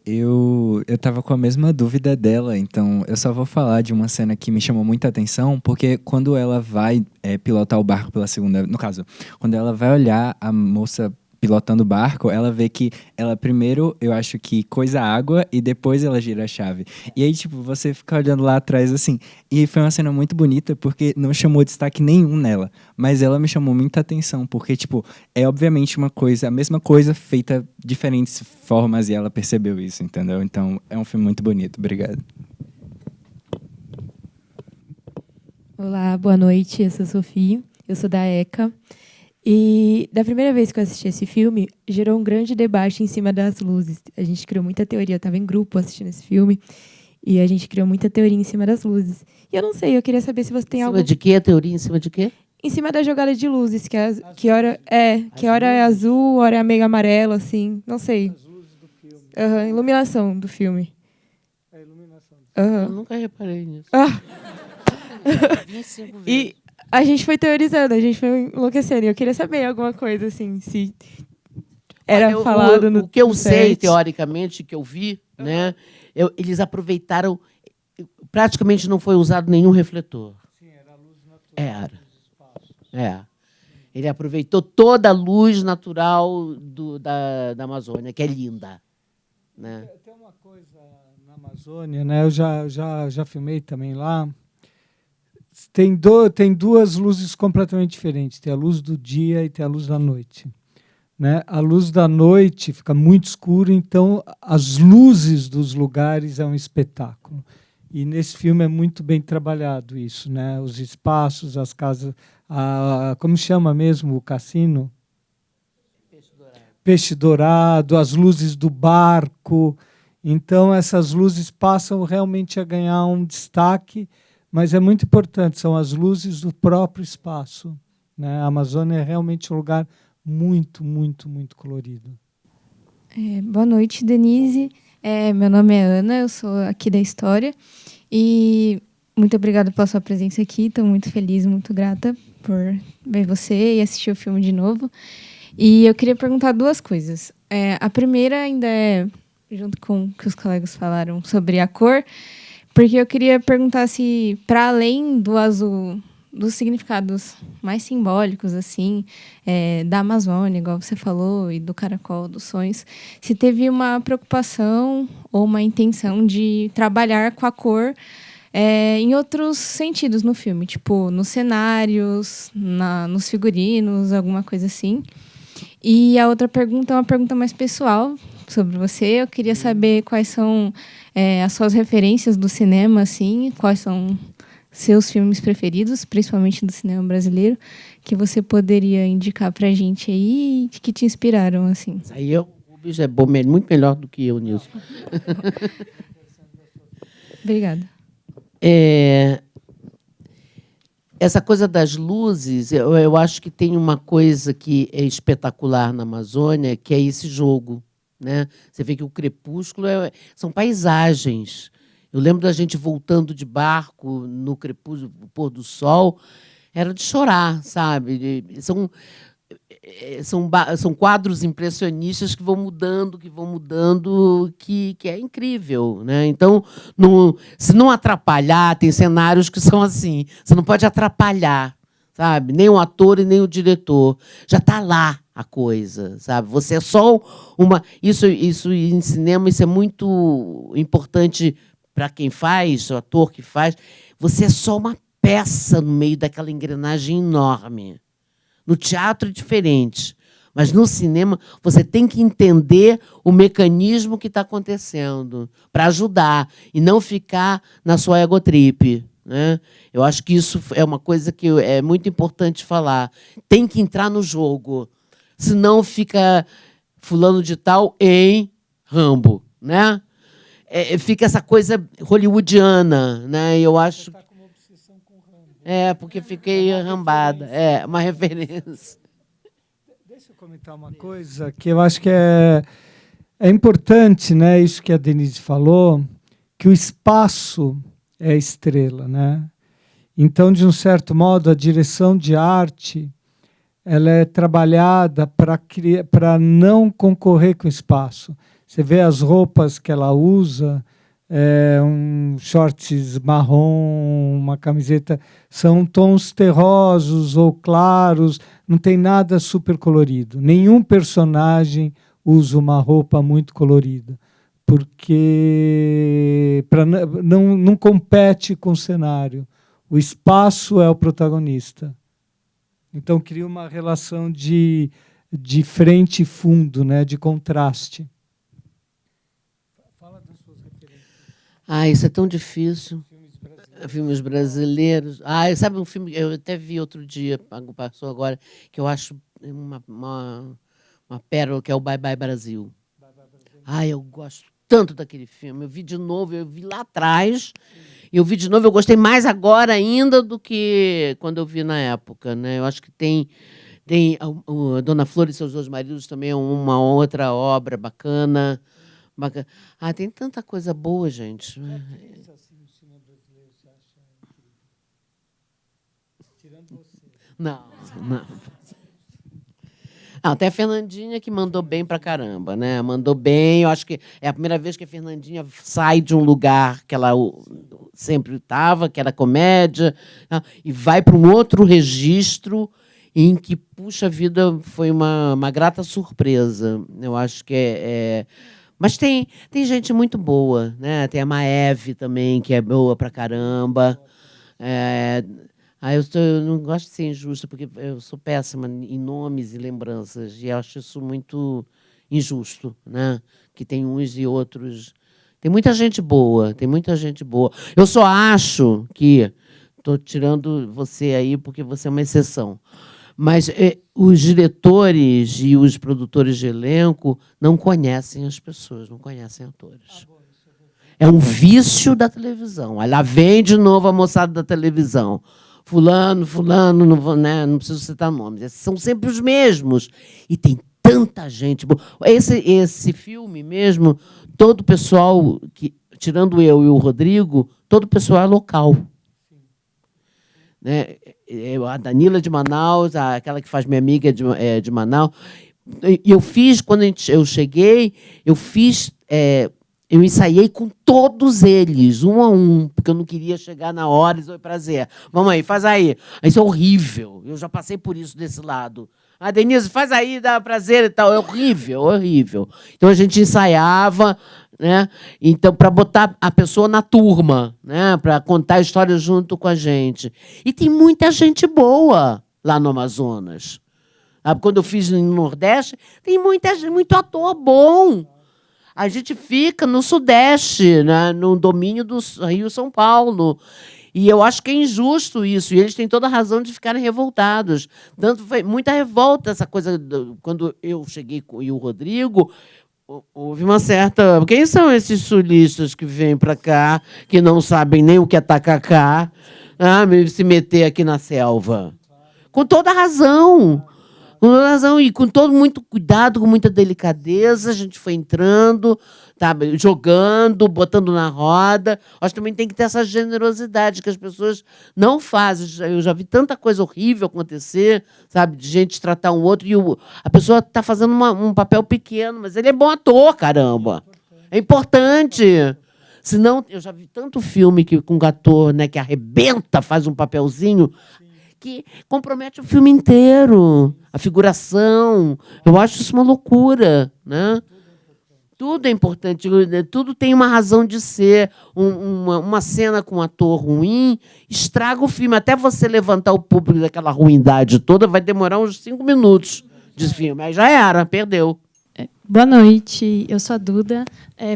eu tava com a mesma dúvida dela, então eu só vou falar de uma cena que me chamou muita atenção, porque quando ela vai pilotar o barco pela segunda... No caso, quando ela vai olhar a moça pilotando o barco, ela vê que ela primeiro, eu acho que coisa água e depois ela gira a chave. E aí, tipo, você fica olhando lá atrás, assim. E foi uma cena muito bonita, porque não chamou destaque nenhum nela. Mas ela me chamou muita atenção, porque, tipo, é obviamente uma coisa, a mesma coisa feita de diferentes formas e ela percebeu isso, entendeu? Então, é um filme muito bonito. Obrigado. Olá, boa noite. Eu sou a Sofia, eu sou da ECA. E da primeira vez que eu assisti esse filme, gerou um grande debate em cima das luzes. A gente criou muita teoria, eu estava em grupo assistindo esse filme, e a gente criou muita teoria em cima das luzes. E eu não sei, eu queria saber se você tem algo... Em cima de quê? A teoria em cima de quê? Em cima da jogada de luzes, que hora é azul, hora é meio amarelo, assim, não sei. As luzes do filme. Iluminação do filme. A iluminação do filme. Eu nunca reparei nisso. 25 vezes. E a gente foi teorizando, a gente foi enlouquecendo. E eu queria saber alguma coisa, assim, se era falado no... O que eu sei, teoricamente, que eu vi, né? Eles aproveitaram... Praticamente não foi usado nenhum refletor. Sim, era a luz natural. Era. Ele aproveitou toda a luz natural da Amazônia, que é linda. Né? Tem uma coisa na Amazônia, né? Eu já filmei também lá. Tem duas luzes completamente diferentes. Tem a luz do dia e tem a luz da noite. Né? A luz da noite fica muito escura, então as luzes dos lugares é um espetáculo. E nesse filme é muito bem trabalhado isso, né? Os espaços, as casas, como chama mesmo o cassino? Peixe Dourado, as luzes do barco. Então essas luzes passam realmente a ganhar um destaque, mas é muito importante, são as luzes do próprio espaço. Né? A Amazônia é realmente um lugar muito, muito, muito colorido. Boa noite, Denise. Meu nome é Ana, eu sou aqui da História. E muito obrigada pela sua presença aqui. Estou muito feliz, muito grata por ver você e assistir o filme de novo. E eu queria perguntar duas coisas. A primeira ainda é, junto com o que os colegas falaram sobre a cor, porque eu queria perguntar se, para além do azul, dos significados mais simbólicos, assim, da Amazônia, igual você falou, e do caracol, dos sonhos, se teve uma preocupação ou uma intenção de trabalhar com a cor em outros sentidos no filme, tipo, nos cenários, nos figurinos, alguma coisa assim. E a outra pergunta é uma pergunta mais pessoal sobre você. Eu queria saber quais são as suas referências do cinema, assim, quais são seus filmes preferidos, principalmente do cinema brasileiro, que você poderia indicar pra gente aí, que te inspiraram, assim. Aí o Rubens é bom, muito melhor do que eu nisso. Obrigada. Essa coisa das luzes, eu acho que tem uma coisa que é espetacular na Amazônia, que é esse jogo. Né? Você vê que o crepúsculo são paisagens. Eu lembro da gente voltando de barco no crepúsculo, no pôr do sol, era de chorar, sabe? São quadros impressionistas que vão mudando, que é incrível. Né? Então, se não atrapalhar, tem cenários que são assim, você não pode atrapalhar, sabe? Nem o ator e nem o diretor. Já está lá a coisa, sabe? Você é só uma... Isso em cinema, isso é muito importante para quem faz, o ator que faz. Você é só uma peça no meio daquela engrenagem enorme. No teatro é diferente, mas no cinema você tem que entender o mecanismo que está acontecendo para ajudar e não ficar na sua egotrip. Né? Eu acho que isso é uma coisa que é muito importante falar. Tem que entrar no jogo, senão fica fulano de tal em Rambo. Né? Fica essa coisa hollywoodiana. Né? Eu acho... porque fiquei rambada. É uma referência. Deixa eu comentar uma coisa que eu acho que é importante, né? Isso que a Denise falou, que o espaço é a estrela, né? Então, de um certo modo, a direção de arte ela é trabalhada para não concorrer com o espaço. Você vê as roupas que ela usa, um shorts marrom, uma camiseta, são tons terrosos ou claros, não tem nada super colorido. Nenhum personagem usa uma roupa muito colorida, porque não compete com o cenário. O espaço é o protagonista. Então cria uma relação de frente e fundo, né, de contraste. Isso é tão difícil. Filmes brasileiros. Sabe um filme que eu até vi outro dia, passou agora, que eu acho uma pérola, que é o Bye Bye Brasil. Eu gosto tanto daquele filme. Eu vi de novo, eu vi lá atrás, e eu vi de novo, eu gostei mais agora ainda do que quando eu vi na época, né? Eu acho que tem a Dona Flor e seus dois maridos também é uma outra obra bacana. Tem tanta coisa boa, gente. Não. Até a Fernandinha, que mandou bem pra caramba, né? Mandou bem. Eu acho que é a primeira vez que a Fernandinha sai de um lugar que ela sempre estava, que era comédia, e vai para um outro registro em que, puxa vida, foi uma grata surpresa. Eu acho que Mas tem gente muito boa, né? Tem a Maeve também, que é boa pra caramba. Eu não gosto de ser injusta, porque eu sou péssima em nomes e lembranças, e acho isso muito injusto, né? Que tem uns e outros. Tem muita gente boa, tem muita gente boa. Eu só acho que... Estou tirando você aí, porque você é uma exceção. Mas os diretores e os produtores de elenco não conhecem as pessoas, não conhecem atores. É um vício da televisão. Aí lá vem de novo a moçada da televisão. Fulano, não vou, né? Não preciso citar nomes. São sempre os mesmos. E tem tanta gente boa. Esse filme mesmo, todo o pessoal, tirando eu e o Rodrigo, todo o pessoal é local. Né? A Danila de Manaus, aquela que faz minha amiga de Manaus. E eu fiz, quando eu cheguei, eu ensaiei com todos eles, um a um, porque eu não queria chegar na hora e dizer, prazer, vamos aí, faz aí. Isso é horrível, eu já passei por isso desse lado. Denise, faz aí, dá prazer e tal. É horrível, horrível. Então a gente ensaiava, né? Então, para botar a pessoa na turma, né? Para contar a história junto com a gente. E tem muita gente boa lá no Amazonas. Quando eu fiz no Nordeste, tem muito ator bom. A gente fica no Sudeste, né? No domínio do Rio-São Paulo. E eu acho que é injusto isso. E eles têm toda a razão de ficarem revoltados. Tanto foi muita revolta essa coisa. Quando eu cheguei e o Rodrigo, houve uma certa... Quem são esses sulistas que vêm para cá, que não sabem nem o que é tacacá, se meter aqui na selva? Com toda a razão. Com toda a razão. E com todo muito cuidado, com muita delicadeza, a gente foi entrando, jogando, botando na roda. Acho que também tem que ter essa generosidade que as pessoas não fazem. Eu já vi tanta coisa horrível acontecer, sabe, de gente tratar um outro, e a pessoa está fazendo um papel pequeno, mas ele é bom ator, caramba. É importante. Senão, eu já vi tanto filme com ator, né, que arrebenta, faz um papelzinho, que compromete o filme inteiro, a figuração. Eu acho isso uma loucura, né? Tudo é importante, tudo tem uma razão de ser. Uma cena com um ator ruim estraga o filme. Até você levantar o público daquela ruindade toda, vai demorar uns 5 minutos de filme. Aí já era, perdeu. Boa noite, eu sou a Duda.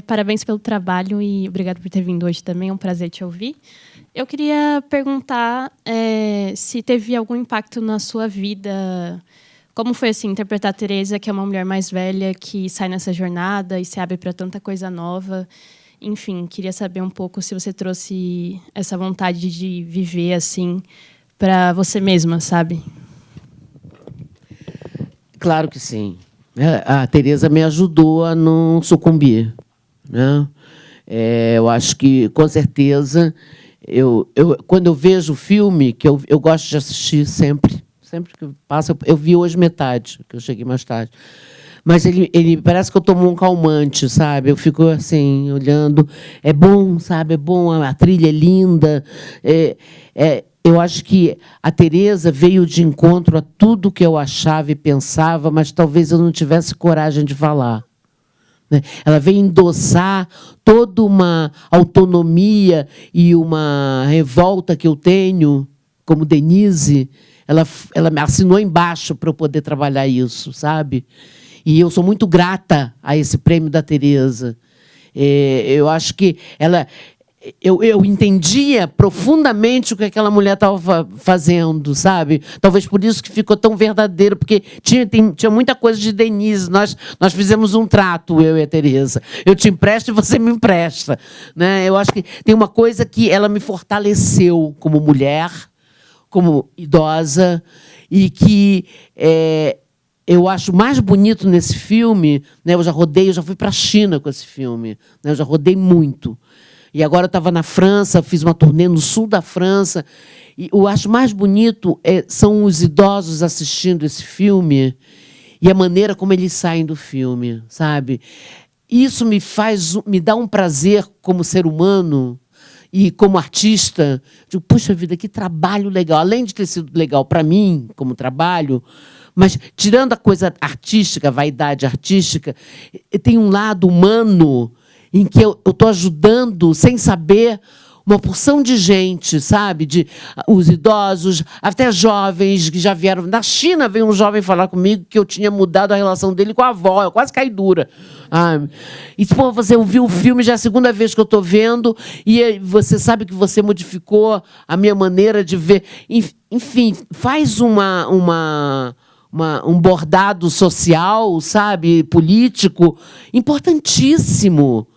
Parabéns pelo trabalho e obrigado por ter vindo hoje também. É um prazer te ouvir. Eu queria perguntar se teve algum impacto na sua vida. Como foi assim interpretar a Teresa, que é uma mulher mais velha, que sai nessa jornada e se abre para tanta coisa nova? Enfim, queria saber um pouco se você trouxe essa vontade de viver assim para você mesma, sabe? Claro que sim. A Teresa me ajudou a não sucumbir, né? Eu acho que, com certeza, quando eu vejo o filme, que eu gosto de assistir sempre que passa, eu vi hoje metade, que eu cheguei mais tarde. mas ele parece que eu tomo um calmante, sabe? Eu fico assim, olhando. É bom, sabe? É bom, a trilha é linda. Eu acho que a Teresa veio de encontro a tudo que eu achava e pensava, mas talvez eu não tivesse coragem de falar. Ela veio endossar toda uma autonomia e uma revolta que eu tenho, como Denise. Ela me assinou embaixo para eu poder trabalhar isso, sabe? E eu sou muito grata a esse prêmio da Teresa. Eu acho que eu entendia profundamente o que aquela mulher estava fazendo, sabe? Talvez por isso que ficou tão verdadeiro, porque tinha muita coisa de Denise. Nós fizemos um trato, eu e a Teresa. Eu te empresto e você me empresta. Né? Eu acho que tem uma coisa que ela me fortaleceu como mulher, como idosa, e que eu acho mais bonito nesse filme. Né? Eu já fui para a China com esse filme. Né? Eu já rodei muito. E agora eu estava na França, fiz uma turnê no sul da França. E eu acho mais bonito são os idosos assistindo esse filme e a maneira como eles saem do filme, sabe? Isso me dá um prazer como ser humano e como artista. Digo, puxa vida, que trabalho legal. Além de ter sido legal para mim, como trabalho, mas tirando a coisa artística, a vaidade artística, tem um lado humano em que eu estou ajudando, sem saber, uma porção de gente, sabe? Os idosos, até jovens que já vieram. Na China veio um jovem falar comigo que eu tinha mudado a relação dele com a avó. Eu quase caí dura. E pô, você viu o filme, já é a segunda vez que eu estou vendo, e você sabe que você modificou a minha maneira de ver. Enfim, faz um bordado social, sabe? Político, importantíssimo.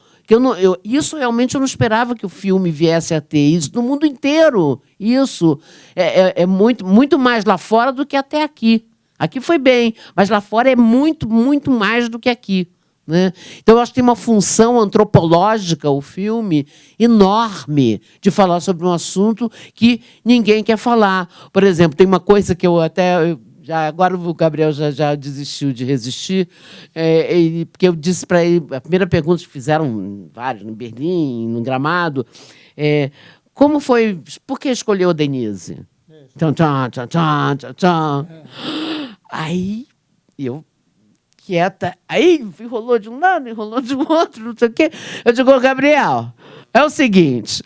Isso realmente eu não esperava que o filme viesse a ter isso no mundo inteiro. Isso é muito mais lá fora do que até aqui. Aqui foi bem, mas lá fora é muito, muito mais do que aqui. Né? Então, eu acho que tem uma função antropológica, o filme, enorme, de falar sobre um assunto que ninguém quer falar. Por exemplo, tem uma coisa que agora o Gabriel já desistiu de resistir, porque eu disse para ele, a primeira pergunta que fizeram vários, em Berlim, no Gramado, como foi, por que escolheu a Denise? Aí, eu, quieta, aí enrolou de um lado, enrolou de outro, não sei o quê. Eu digo, Gabriel, é o seguinte,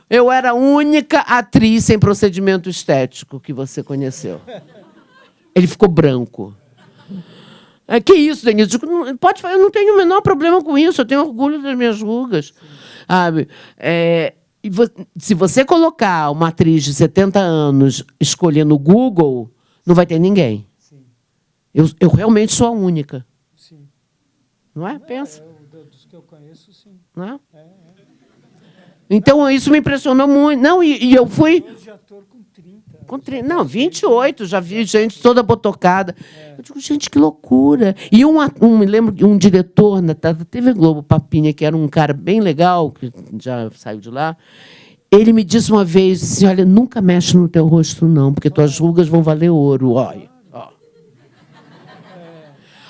eu era a única atriz sem procedimento estético que você conheceu. Ele ficou branco. Que isso, Denise? Pode falar, eu não tenho o menor problema com isso, eu tenho orgulho das minhas rugas. Sabe? Se você colocar uma atriz de 70 anos escolhendo o Google, não vai ter ninguém. Sim. Eu realmente sou a única. Sim. Não é? Pensa. Dos que eu conheço, sim. Não é? Então, isso me impressionou muito. Não, e eu fui... de ator com 30. Não, 28, já vi gente toda botocada. Eu digo, gente, que loucura. E me lembro de um diretor na TV Globo, Papinha, que era um cara bem legal, que já saiu de lá. Ele me disse uma vez, assim, olha, nunca mexe no teu rosto, não, porque tuas rugas vão valer ouro. Olha.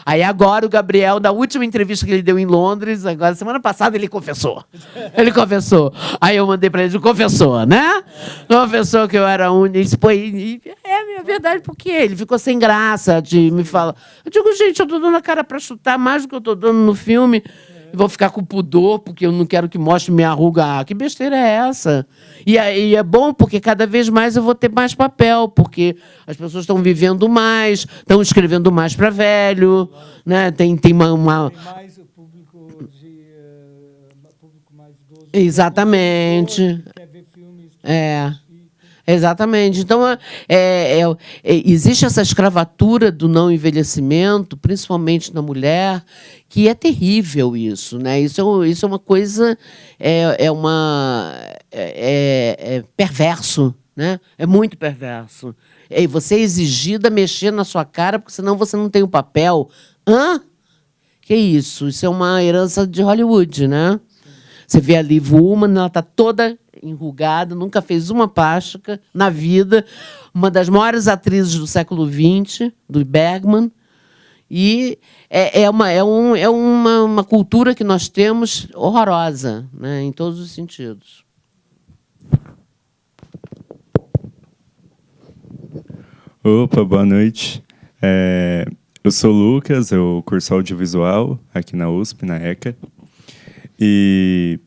Aí agora o Gabriel, na última entrevista que ele deu em Londres, agora semana passada, ele confessou. Ele confessou. Aí eu mandei para ele, confessou, né? Confessou que eu era única. É verdade, por quê? Ele ficou sem graça de me falar. Eu digo, gente, eu estou dando a cara para chutar mais do que eu estou dando no filme. Eu vou ficar com pudor, porque eu não quero que mostre minha ruga. Que besteira é essa? E é bom, porque cada vez mais eu vou ter mais papel, porque as pessoas estão vivendo mais, estão escrevendo mais para velho, né? Tem mais o público mais idoso. Exatamente. Quer ver filmes. Exatamente. Então, existe essa escravatura do não envelhecimento, principalmente na mulher, que é terrível isso, né? Isso é uma coisa, perverso, né? É muito perverso. E você é exigida a mexer na sua cara, porque senão você não tem o papel. Que isso? Isso é uma herança de Hollywood, né? Você vê a Liv Ullmann, ela está toda enrugada, nunca fez uma plástica na vida, uma das maiores atrizes do século XX, do Bergman, E é uma cultura que nós temos horrorosa, né, em todos os sentidos. Opa, boa noite. Eu sou o Lucas, eu curso audiovisual aqui na USP, na ECA. E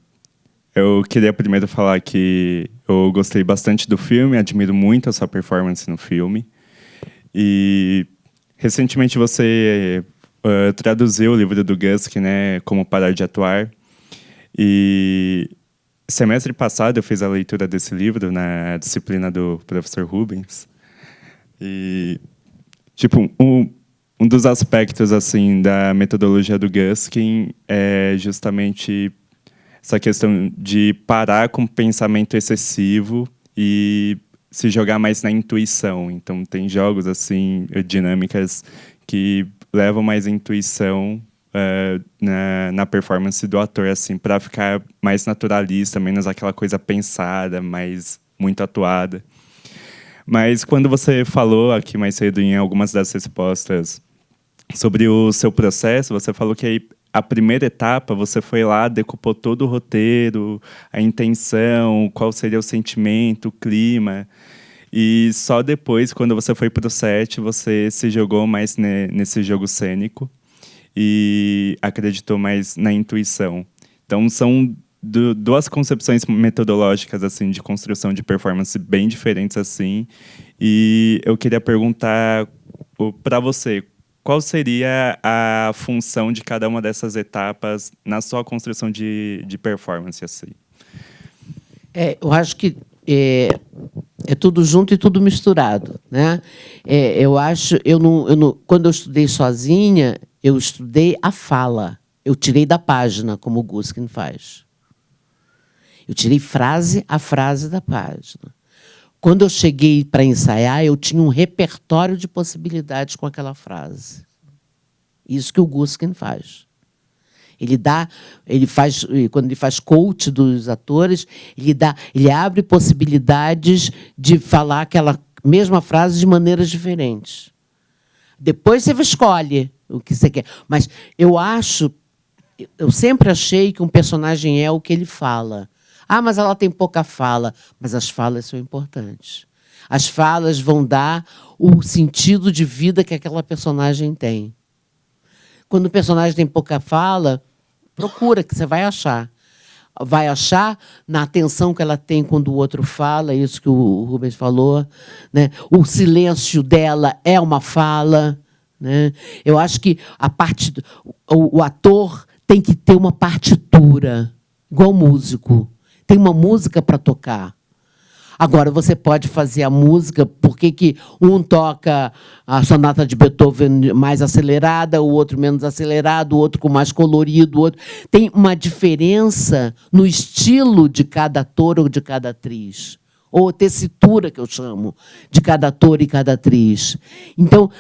eu queria primeiro falar que eu gostei bastante do filme, admiro muito a sua performance no filme. E recentemente você traduziu o livro do Gusk, né, Como Parar de Atuar. E semestre passado eu fiz a leitura desse livro na disciplina do professor Rubens. E, tipo, um dos aspectos assim da metodologia do Guskin é justamente essa questão de parar com o pensamento excessivo e se jogar mais na intuição. Então, tem jogos assim, dinâmicas que levam mais a intuição na performance do ator, assim, para ficar mais naturalista, menos aquela coisa pensada, mais muito atuada. Mas quando você falou aqui mais cedo em algumas das respostas sobre o seu processo, você falou que aí, a primeira etapa você foi lá, decupou todo o roteiro, a intenção, qual seria o sentimento, o clima. E só depois, quando você foi para o set, você se jogou mais nesse jogo cênico e acreditou mais na intuição. Então, são duas concepções metodológicas assim de construção de performance bem diferentes assim, e eu queria perguntar para você qual seria a função de cada uma dessas etapas na sua construção de performance assim. Eu acho que é tudo junto e tudo misturado, né? Quando eu estudei sozinha, eu estudei a fala, eu tirei da página, como o Guskin faz. Eu tirei frase a frase da página. Quando eu cheguei para ensaiar, eu tinha um repertório de possibilidades com aquela frase. Isso que o Guskin faz. Quando ele faz coach dos atores, ele abre possibilidades de falar aquela mesma frase de maneiras diferentes. Depois você escolhe o que você quer. Mas eu sempre achei que um personagem é o que ele fala. Ah, mas ela tem pouca fala. Mas as falas são importantes. As falas vão dar o sentido de vida que aquela personagem tem. Quando o personagem tem pouca fala, procura, que você vai achar. Vai achar na atenção que ela tem quando o outro fala, isso que o Rubens falou, né? O silêncio dela é uma fala, né? Eu acho que o ator tem que ter uma partitura, igual músico. Tem uma música para tocar. Agora, você pode fazer a música, porque um toca a sonata de Beethoven mais acelerada, o outro menos acelerado, o outro com mais colorido, o outro... Tem uma diferença no estilo de cada ator ou de cada atriz. Ou tessitura, que eu chamo, de cada ator e cada atriz. Então,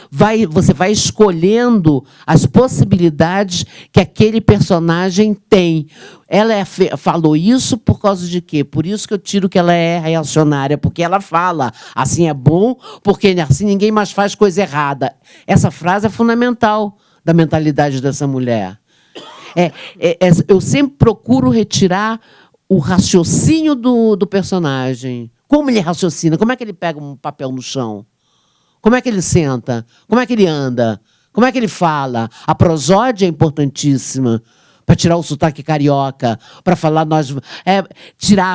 você vai escolhendo as possibilidades que aquele personagem tem. Ela falou isso por causa de quê? Por isso que eu tiro que ela é reacionária, porque ela fala, assim é bom, porque assim ninguém mais faz coisa errada. Essa frase é fundamental da mentalidade dessa mulher. Eu sempre procuro retirar o raciocínio do personagem. Como ele raciocina? Como é que ele pega um papel no chão? Como é que ele senta? Como é que ele anda? Como é que ele fala? A prosódia é importantíssima para tirar o sotaque carioca, para falar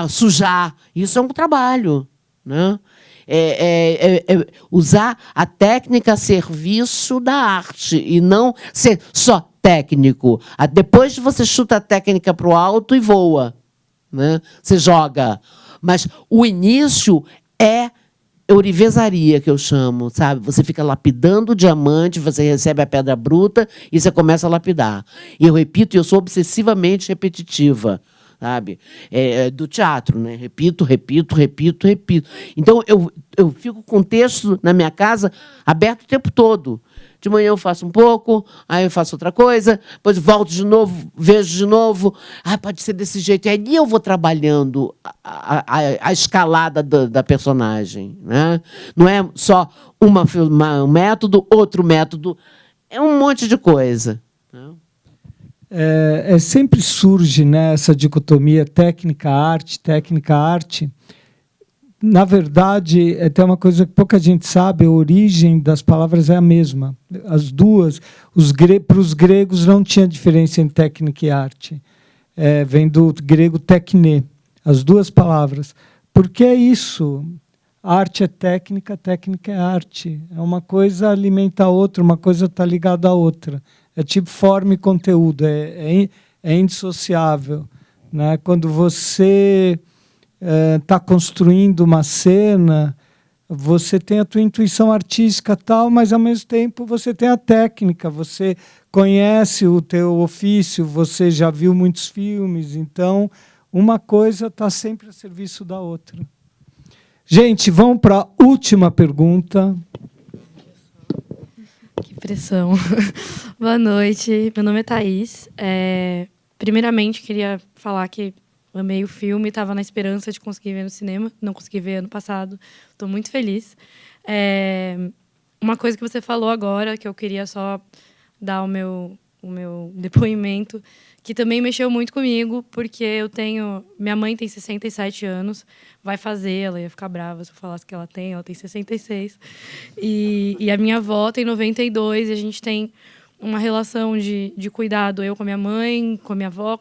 sujar. Isso é um trabalho, né? Usar a técnica a serviço da arte e não ser só técnico. Depois você chuta a técnica para o alto e voa, né? Você joga. Mas o início é eurivesaria, que eu chamo, sabe? Você fica lapidando o diamante, você recebe a pedra bruta e você começa a lapidar. E eu repito, eu sou obsessivamente repetitiva, sabe? Do teatro, né? Repito. Então, eu fico com o texto na minha casa aberto o tempo todo. De manhã eu faço um pouco, aí eu faço outra coisa, depois volto de novo, vejo de novo. Pode ser desse jeito. E aí eu vou trabalhando a escalada da personagem, né? Não é só um método, outro método. é um monte de coisa. Sempre surge, né, essa dicotomia técnica-arte, técnica-arte. Na verdade, tem uma coisa que pouca gente sabe, a origem das palavras é a mesma. As duas, para os gregos não tinha diferença entre técnica e arte. Vem do grego tekne, as duas palavras. Porque é isso. Arte é técnica é arte. Uma coisa alimenta a outra, uma coisa está ligada à outra. É tipo forma e conteúdo, é indissociável. Né? Quando você está construindo uma cena, você tem a tua intuição artística tal, mas ao mesmo tempo você tem a técnica, você conhece o teu ofício, você já viu muitos filmes, então uma coisa está sempre a serviço da outra. Gente, vamos para a última pergunta. Que pressão. Boa noite, meu nome é Thaís. Primeiramente, queria falar que amei o filme, estava na esperança de conseguir ver no cinema, não consegui ver ano passado, estou muito feliz. Uma coisa que você falou agora, que eu queria só dar o meu depoimento, que também mexeu muito comigo, porque minha mãe tem 67 anos, vai fazer, ela ia ficar brava se eu falasse que ela tem 66, e a minha avó tem 92, e a gente tem uma relação de cuidado, eu com a minha mãe, com a minha avó,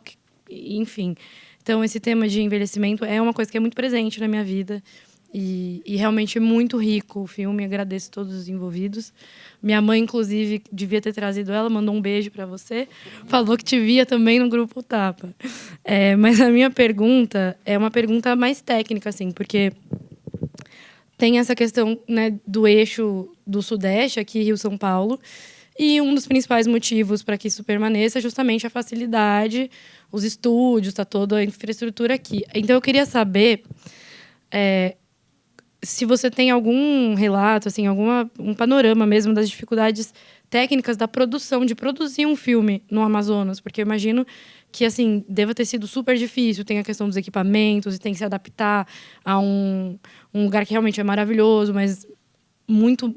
enfim. Então, esse tema de envelhecimento é uma coisa que é muito presente na minha vida, e realmente é muito rico o filme, agradeço a todos os envolvidos. Minha mãe, inclusive, devia ter trazido ela, mandou um beijo para você, falou que te via também no Grupo Tapa. Mas a minha pergunta é uma pergunta mais técnica, assim, porque tem essa questão, né, do eixo do Sudeste, aqui Rio-São Paulo, e um dos principais motivos para que isso permaneça é justamente a facilidade, os estúdios, está toda a infraestrutura aqui. Então, eu queria saber se você tem algum relato, assim, um panorama mesmo das dificuldades técnicas da produção, de produzir um filme no Amazonas, porque eu imagino que, assim, deva ter sido super difícil, tem a questão dos equipamentos e tem que se adaptar a um lugar que realmente é maravilhoso, mas muito...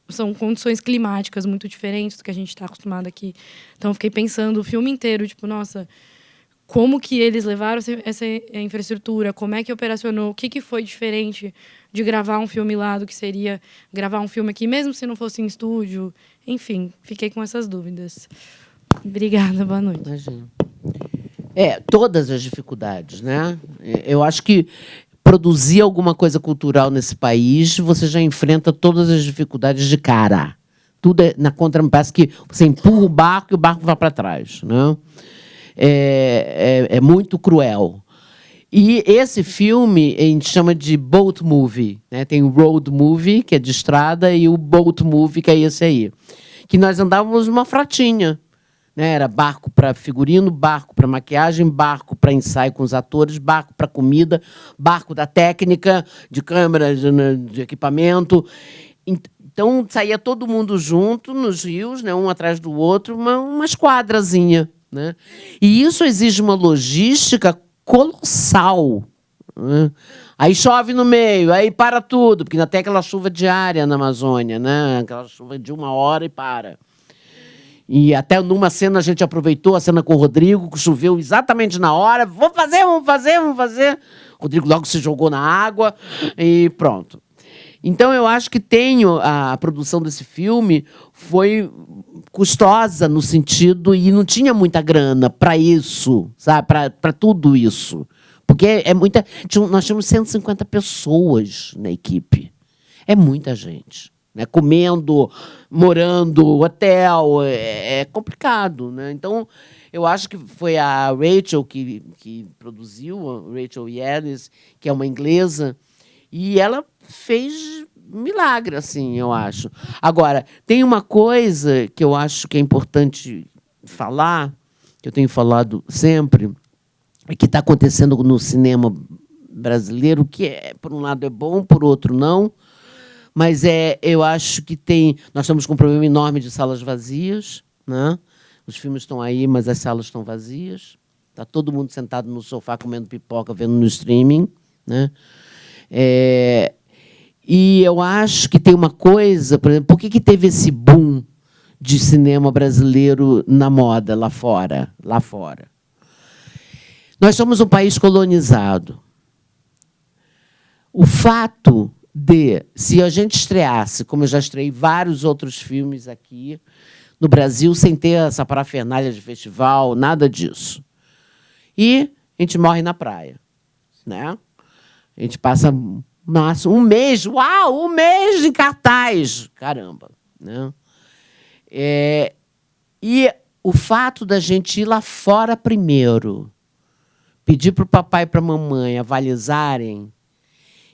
são condições climáticas muito diferentes do que a gente está acostumado aqui. Então, eu fiquei pensando o filme inteiro, tipo, nossa... Como que eles levaram essa infraestrutura? Como é que operacionou? O que foi diferente de gravar um filme lá do que seria gravar um filme aqui, mesmo se não fosse em estúdio? Enfim, fiquei com essas dúvidas. Obrigada, boa noite. Imagina. Todas as dificuldades, né? Eu acho que produzir alguma coisa cultural nesse país, você já enfrenta todas as dificuldades de cara. Tudo na contra, parece que você empurra o barco e o barco vai para trás, né? É muito cruel. E esse filme a gente chama de boat movie, né? Tem o road movie, que é de estrada, e o boat movie, que é esse aí. Que nós andávamos numa fratinha, né? Era barco para figurino, barco para maquiagem, barco para ensaio com os atores, barco para comida, barco da técnica, de câmera, de equipamento. Então, saía todo mundo junto nos rios, né? Um atrás do outro, uma esquadrazinha. Né? E isso exige uma logística colossal. Né? Aí chove no meio, aí para tudo, porque ainda tem aquela chuva diária na Amazônia, né? Aquela chuva de 1 hora e para. E até numa cena a gente aproveitou a cena com o Rodrigo, que choveu exatamente na hora. Vamos fazer. O Rodrigo logo se jogou na água e pronto. Então, eu acho que a produção desse filme foi custosa no sentido, e não tinha muita grana para isso, sabe? Para tudo isso. Porque nós tínhamos 150 pessoas na equipe. É muita gente. Né? Comendo, morando, hotel, é complicado. Né? Então, eu acho que foi a Rachel que produziu, a Rachel Yanes, que é uma inglesa, e ela fez milagre, assim, eu acho. Agora, tem uma coisa que eu acho que é importante falar, que eu tenho falado sempre, que está acontecendo no cinema brasileiro, que por um lado é bom, por outro não, mas eu acho que nós estamos com um problema enorme de salas vazias, né? Os filmes estão aí, mas as salas estão vazias. Está todo mundo sentado no sofá comendo pipoca, vendo no streaming, né? E eu acho que tem uma coisa, por exemplo, por que teve esse boom de cinema brasileiro na moda lá fora. Nós somos um país colonizado. O fato de, se a gente estreasse, como eu já estreiei vários outros filmes aqui no Brasil, sem ter essa parafernália de festival, nada disso. E a gente morre na praia. Né? A gente passa, nossa, um mês, uau, um mês em cartaz. Caramba. Né? E o fato da gente ir lá fora primeiro, pedir para o papai e para a mamãe avalizarem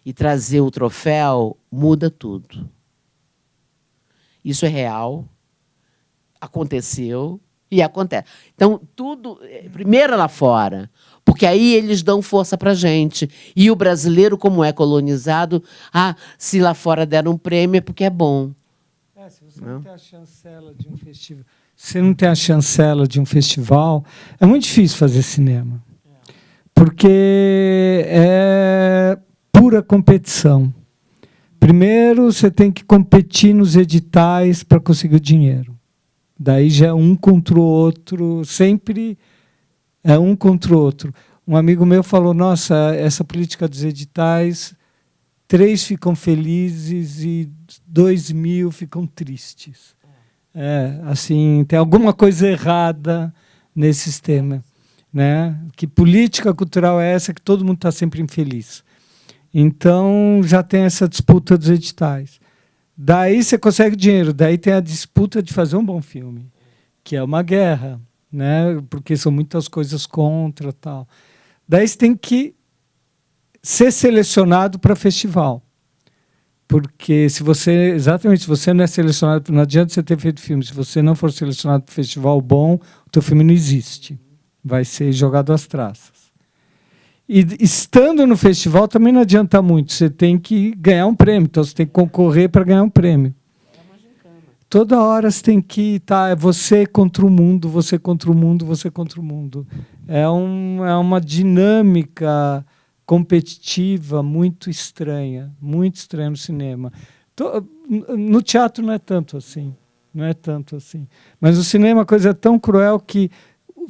e trazer o troféu, muda tudo. Isso é real, aconteceu e acontece. Então, tudo, primeiro lá fora, porque aí eles dão força para a gente. E o brasileiro, como é colonizado, se lá fora deram um prêmio é porque é bom. Se você não tem a chancela de um festival, você não tem a chancela de um festival, é muito difícil fazer cinema. Porque é pura competição. Primeiro, você tem que competir nos editais para conseguir o dinheiro. Daí já é um contra o outro, sempre é um contra o outro. Um amigo meu falou, nossa, essa política dos editais, 3 ficam felizes e 2.000 ficam tristes. Assim, tem alguma coisa errada nesse sistema. Né? Que política cultural é essa que todo mundo está sempre infeliz? Então, já tem essa disputa dos editais. Daí você consegue dinheiro, daí tem a disputa de fazer um bom filme, que é uma guerra, né? Porque são muitas coisas contra tal. Daí você tem que ser selecionado para festival. Porque se você não é selecionado, não adianta você ter feito filme, se você não for selecionado para festival bom, o teu filme não existe. Vai ser jogado às traças. E estando no festival também não adianta muito, você tem que ganhar um prêmio, então você tem que concorrer para ganhar um prêmio. Toda hora você tem que estar, você contra o mundo, você contra o mundo, você contra o mundo. É uma dinâmica competitiva muito estranha no cinema. No teatro não é tanto assim, Mas no cinema a coisa é tão cruel que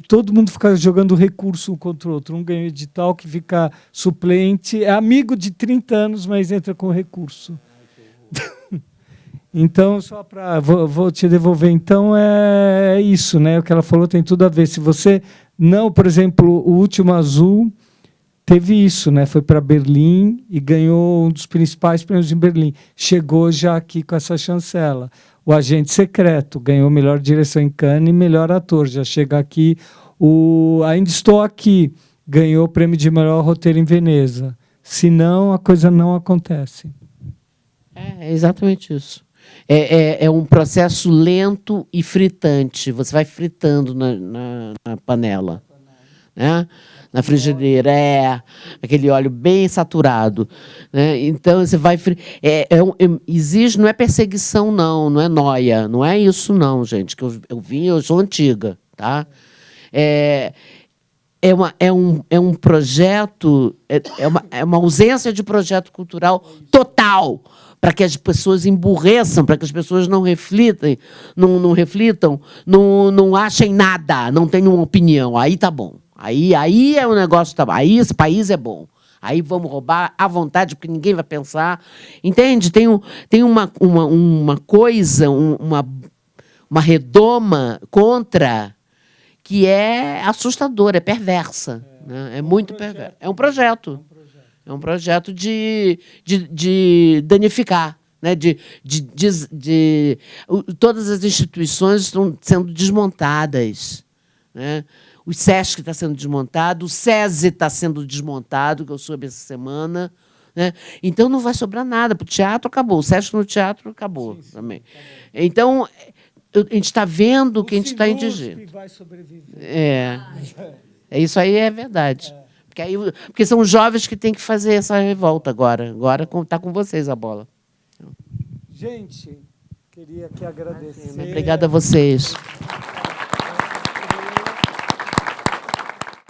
todo mundo fica jogando recurso um contra o outro. Um ganha edital que fica suplente, é amigo de 30 anos, mas entra com recurso. Então, só para... Vou te devolver. Então, é isso, né? O que ela falou tem tudo a ver. Se você não... Por exemplo, o Último Azul teve isso, né? Foi para Berlim e ganhou um dos principais prêmios em Berlim. Chegou já aqui com essa chancela. O Agente Secreto ganhou melhor direção em Cannes e melhor ator. Já chega aqui. Ainda Estou Aqui ganhou o prêmio de melhor roteiro em Veneza. Senão, a coisa não acontece. É exatamente isso. É um processo lento e fritante. Você vai fritando na panela. Né? Na frigideira, aquele óleo bem saturado. Né? Então, você vai... exige, não é perseguição, não é nóia. Não é isso, não, gente. Que eu sou antiga. Tá? É um projeto... É uma ausência de projeto cultural total, para que as pessoas emburreçam, para que as pessoas não reflitam, não achem nada, não tenham opinião. Aí tá bom. Aí é o negócio, tá bom. Aí esse país é bom. Aí vamos roubar à vontade, porque ninguém vai pensar. Entende? Tem uma coisa, uma redoma contra, que é assustadora, é perversa. Né? É muito perversa. É um projeto. É um projeto de danificar. Né? Todas as instituições estão sendo desmontadas. Né? O SESC está sendo desmontado, o SESI está sendo desmontado, que eu soube essa semana. Né? Então, não vai sobrar nada. Para o teatro, acabou. O SESC no teatro, acabou também. Então, a gente está vendo que a gente está indigente. Vai sobreviver. Isso aí é verdade. Porque são os jovens que têm que fazer essa revolta agora. Agora está com vocês a bola. Gente, queria aqui agradecer. Obrigada a vocês.